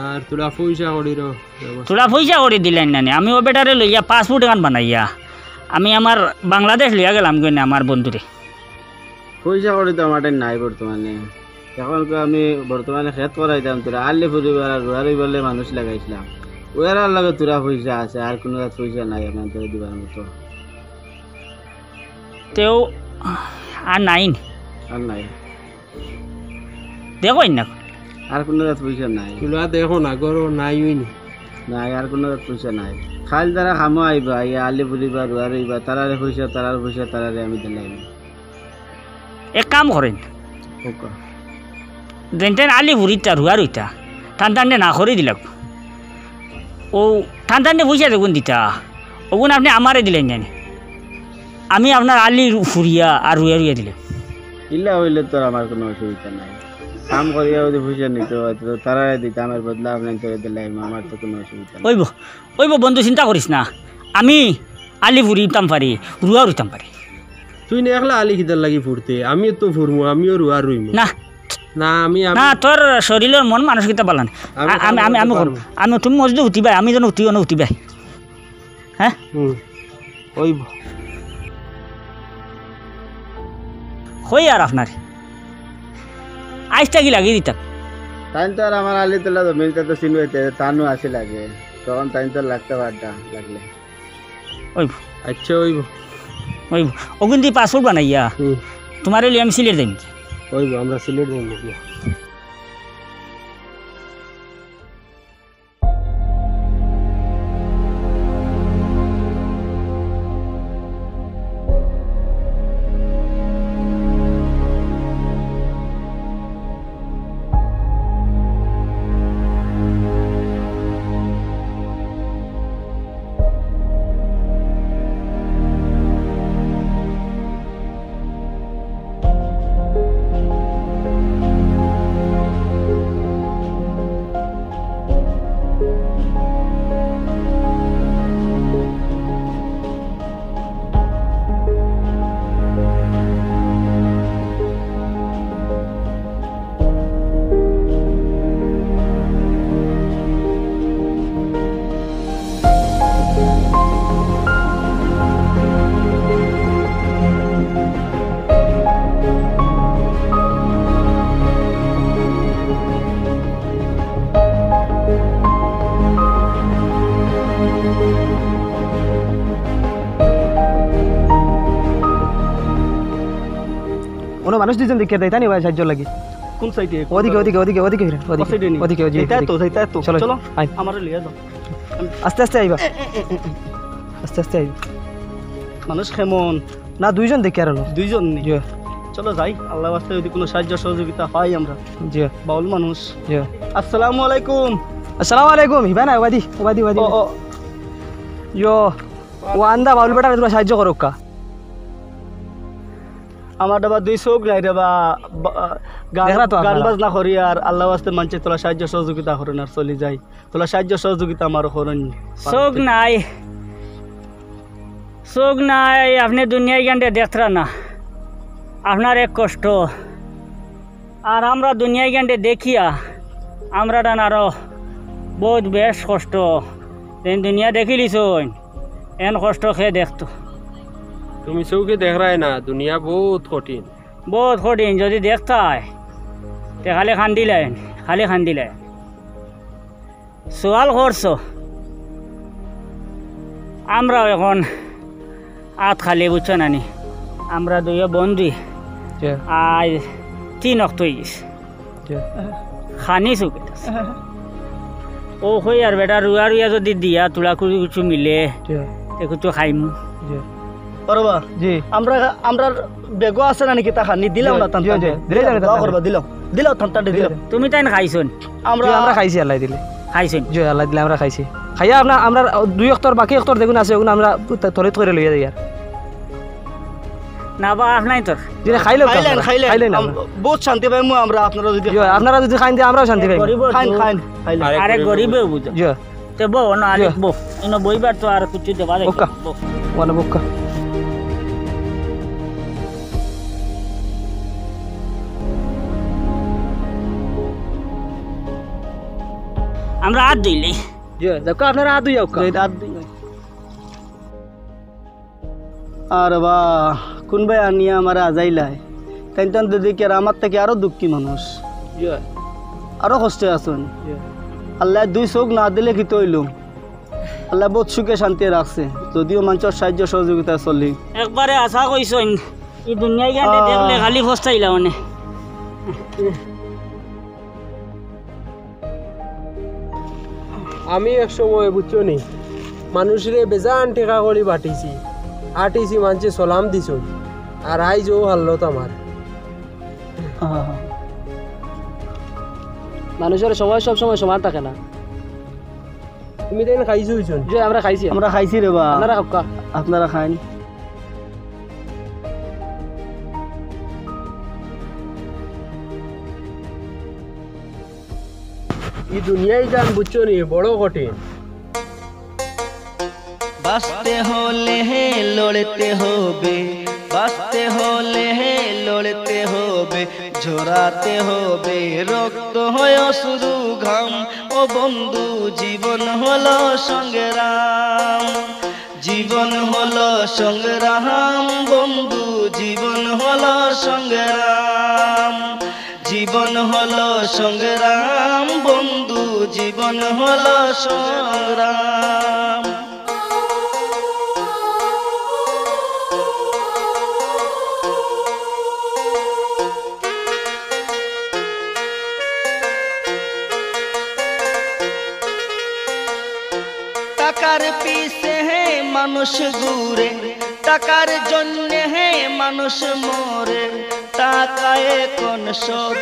S3: আর তোরা পয়সা করির
S7: তোরা পয়সা করে দিলেন না আমি ও বেটারে লইয়া পাসপোর্ট এখান বানাইয়া আমি আমার বাংলাদেশ লইয়া গেলাম কেন আমার বন্ধুরে
S6: পয়সা করে তো আমার নাই বর্তমানে এখন তো আমি বর্তমানে খেত করাইতাম তোরা আল্লে পরিবার আর রোয়া রইবারে মানুষ লাগাইছিলাম ওয়ার লাগে তোরা পয়সা আছে আর কোনো পয়সা নাই আমার তোরা দিবার মতো
S7: তেও আর নাই
S6: আর নাই
S7: দেখো না
S6: আর কোনো জাত পয়সা নাই
S3: তুলা দেখো না গরো নাই হইনি
S6: নাই আর কোনো জাত পয়সা নাই খাল তারা খামো আইবা ইয়া আলি ফুরিবা রুয়া রইবা তারারে পয়সা তারারে আমি দিলাম
S7: এক কাম করেন
S6: ওকা
S7: যেন আলি ভুরিটা রুয়া রইতা টান না করে দিলাম ও টান পয়সা দেখুন দিতা ওগুন আপনি আমারে দিলেন জানি আমি আপনার আলি ফুরিয়া আর রুয়া দিলাম
S6: ইল্লা হইলে তোর আমার কোনো অসুবিধা নাই কাম করিয়া যদি পয়সা নিতে হয় তো তারারে দিতে আমার বদলা আপনার তোরে দিলাম আমার তো কোনো অসুবিধা নাই
S7: ওইব বন্ধু চিন্তা করিস না আমি আলি ফুরিতাম পারি রুয়া রুইতাম পারি
S3: তুই না একলা আলি খিদার লাগি ফুরতে আমিও তো ফুরমু আমিও রুয়া রইমু
S7: না
S3: না আমি
S7: না তোর শরীরের মন মানসিকতা পালান আমি তুমি মজদু উঠিবাই আমি যেন উঠিবাই হ্যাঁ
S3: ওইব
S7: হই আর আপনার আইসটা কি লাগিয়ে দিতাম
S6: তাই তো আর আমার আলি তোলা জমিনটা তো চিনবাইতে তানও আসে লাগে তখন তাই তো লাগতে পারটা লাগলে
S7: ওইব
S3: আচ্ছা ওইব
S7: ওগুন দিয়ে পাসপোর্ট বানাইয়া তোমার আমি সিলেট দেন
S3: ওইব আমরা সিলেট দেন নাকি
S12: কোনো মানুষ দুজন দেখে দেয় তাই না ভাই সাহায্য লাগে
S4: কোন সাইডে
S12: ওদিকে ওদিকে ওদিকে ওদিকে ওদিকে
S4: তো চলো আমার লিয়ে দাও
S12: আস্তে আস্তে আইবা আস্তে আস্তে আইবা
S4: মানুষ কেমন
S12: না দুইজন দেখে আর
S4: দুইজন চলো যাই আল্লাহ বাস্তে যদি কোনো সাহায্য সহযোগিতা পাই আমরা
S12: জি
S4: বাউল মানুষ আসসালামু আলাইকুম
S12: হিবা না ওবাদি ইয়ো ও আন্দা বাউল বেটা তোমরা সাহায্য করো কা
S4: আমার ডাবা দুই চোখ নাই রে বা গান বাজনা করি আর আল্লাহ বাস্তে মানছে তোলা সাহায্য সহযোগিতা করেন আর চলে যাই তোলা সাহায্য সহযোগিতা আমার করেন
S7: চোখ নাই আপনি দুনিয়ায় গানটা দেখতরা না আপনার এক কষ্ট আর আমরা দুনিয়ায় গানটা দেখিয়া আমরা ডান আরো বহুত বেশ কষ্ট দুনিয়া দেখিলিস এন কষ্ট খেয়ে দেখতো
S3: তুমি চৌকে দেখ রায় না দুনিয়া বহুত কঠিন
S7: যদি দেখতাই তে খালি খান্দিলেন সোয়াল করছো আমরাও এখন আত খালি বুঝছো নানি আমরা দুইও বন্ধু আজ 3 অক্ট হয়ে গেছে খানি চুকে ও হই আর বেটা রুয়া যদি দিয়া তোলা কুড়ি কিছু মিলে একটু খাইমু
S4: করবা জি আমরা বেগো আছে না নাকি তা খানি দিলাম না তান দিলে যাবে দাও করবা দিলাও থানটা দিলাম
S7: তুমি তাই খাইছন
S12: আমরা খাইছি আল্লাহ দিলে
S7: খাইছেন
S12: জি আল্লাহ দিলে আমরা খাইছি খাইয়া আমরা 2 অক্টর বাকি অক্টর দেখুন আছে ওগুলো আমরা তরিত করে লইয়া যাই আর
S7: না বা আপনাই তোর
S12: দিলে খাইলেন
S4: বহুত শান্তি পাই মু আমরা
S12: আপনারা যদি খাইন দিয়ে আমরাও শান্তি পাই
S4: খাইন
S7: আরে গরিবে বুঝো
S12: জি
S7: তে বো না আরে বো ইনো বইবার তো আর কিছু দেবা যাবে
S12: ওকা ওনা বক্কা
S7: আমরা হাত দিলি
S12: দেখো আপনারা হাত দুই
S4: আর বা কোন ভাই আনিয়া আমার আজাইলাই তাই দিদি কে আমার থেকে আরো দুঃখী মানুষ আরো কষ্টে আছেন আল্লাহ 2 চোখ না দিলে কি তৈলুম আল্লাহ বহুত সুখে শান্তি রাখছে যদিও মানুষের সাহায্য সহযোগিতা চলি
S7: একবারে আশা কইছেন এই দুনিয়ায় গানটা দেখলে খালি ফস্তাইলা মানে
S3: আমি এক সময় বুঝছো নি মানুষরে বেজান টেকা করে বাটিছি আটিছি মানছে সলাম দিছ আর আইজ ও হাল্লত আমার
S12: মানুষের সময় সব সময় সমান থাকে না।
S3: তুমি তাই খাইছো হইছো
S12: যে আমরা খাইছি
S4: রে বা
S12: আপনারা খাবকা
S4: আপনারা খান।
S3: এই দুনিয়ায় গান বুঝছো নি বড় কঠিন।
S4: বাঁচতে হলে হে লড়তে হবে, বাঁচতে হলে হে লড়তে হবে, ঝরাতে হবে রক্ত হয় শুরু ঘাম। ও বন্ধু জীবন হলো সংগ্রাম, জীবন হলো সংগ্রাম, বন্ধু জীবন হলো সংগ্রাম, জীবন হলো সংগ্রাম, বন্ধু জীবন হলো সংগ্রাম। টাকার পিছে হে মানুষ ঘুরে, টাকার জন্য হে মানুষ মরে, টাকায় কোন সব।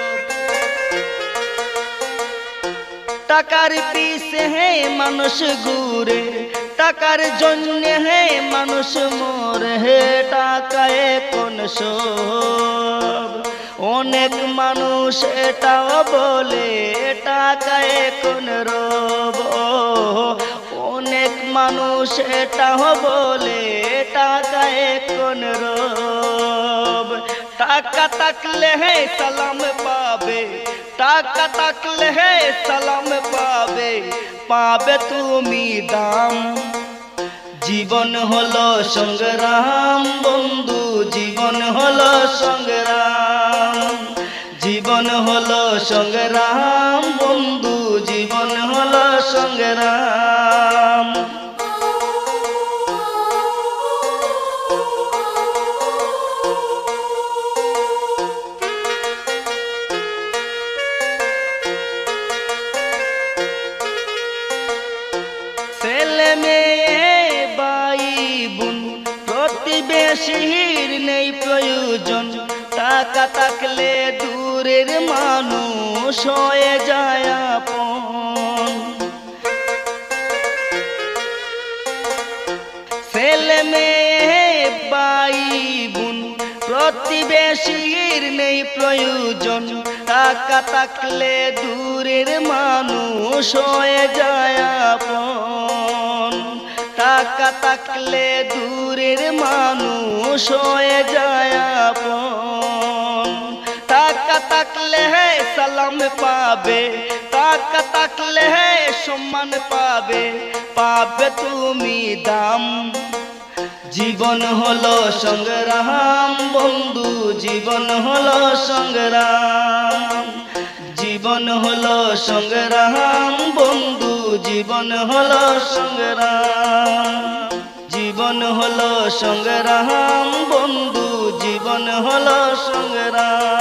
S4: টাকার পিছে হে মানুষ ঘুরে, টাকার জন্য হে মানুষ মরে, হে টাকায় কোন সব। অনেক মানুষ এটাও বলে টাকায় কোন রব, অনেক মানুষ এটাও বলে টাকায় কোন রব। টাকা থাকলে হে সালাম পাবে, টাকা থাকলে হে সালাম পাবে, পাবে তুমি দাম। জীবন হলো সংগ্রাম, বন্ধু জীবন হলো সংগ্রাম, জীবন হলো সংগ্রাম, বন্ধু জীবন হলো সংগ্রাম। ছেলে মেয়ে ভাই বোন প্রতিবেশীর নেই প্রয়োজন, টাকা থাকলে দূরের মানুষ হয়ে যায় আপন। ছেলে মেয়ে ভাই বোন প্রতিবেশীর নেই প্রয়োজন, টাকা থাকলে দূরের মানুষ হয়ে যায় আপন। টাকা থাকলে দূরের মানুষ হয়ে যায় আপন। টাকা থাকলে হে সালাম পাবে, টাকা থাকলে হে সম্মান পাবে, পাবে তুমি দাম। জীবন হলো সংগ্রাম, বন্ধু জীবন হলো সংগ্রাম, জীবন হলো সংগ্রাম, বন্ধু জীবন হলো সংগ্রাম, জীবন হলো সংগ্রাম, বন্ধু জীবন হলো সংগ্রাম।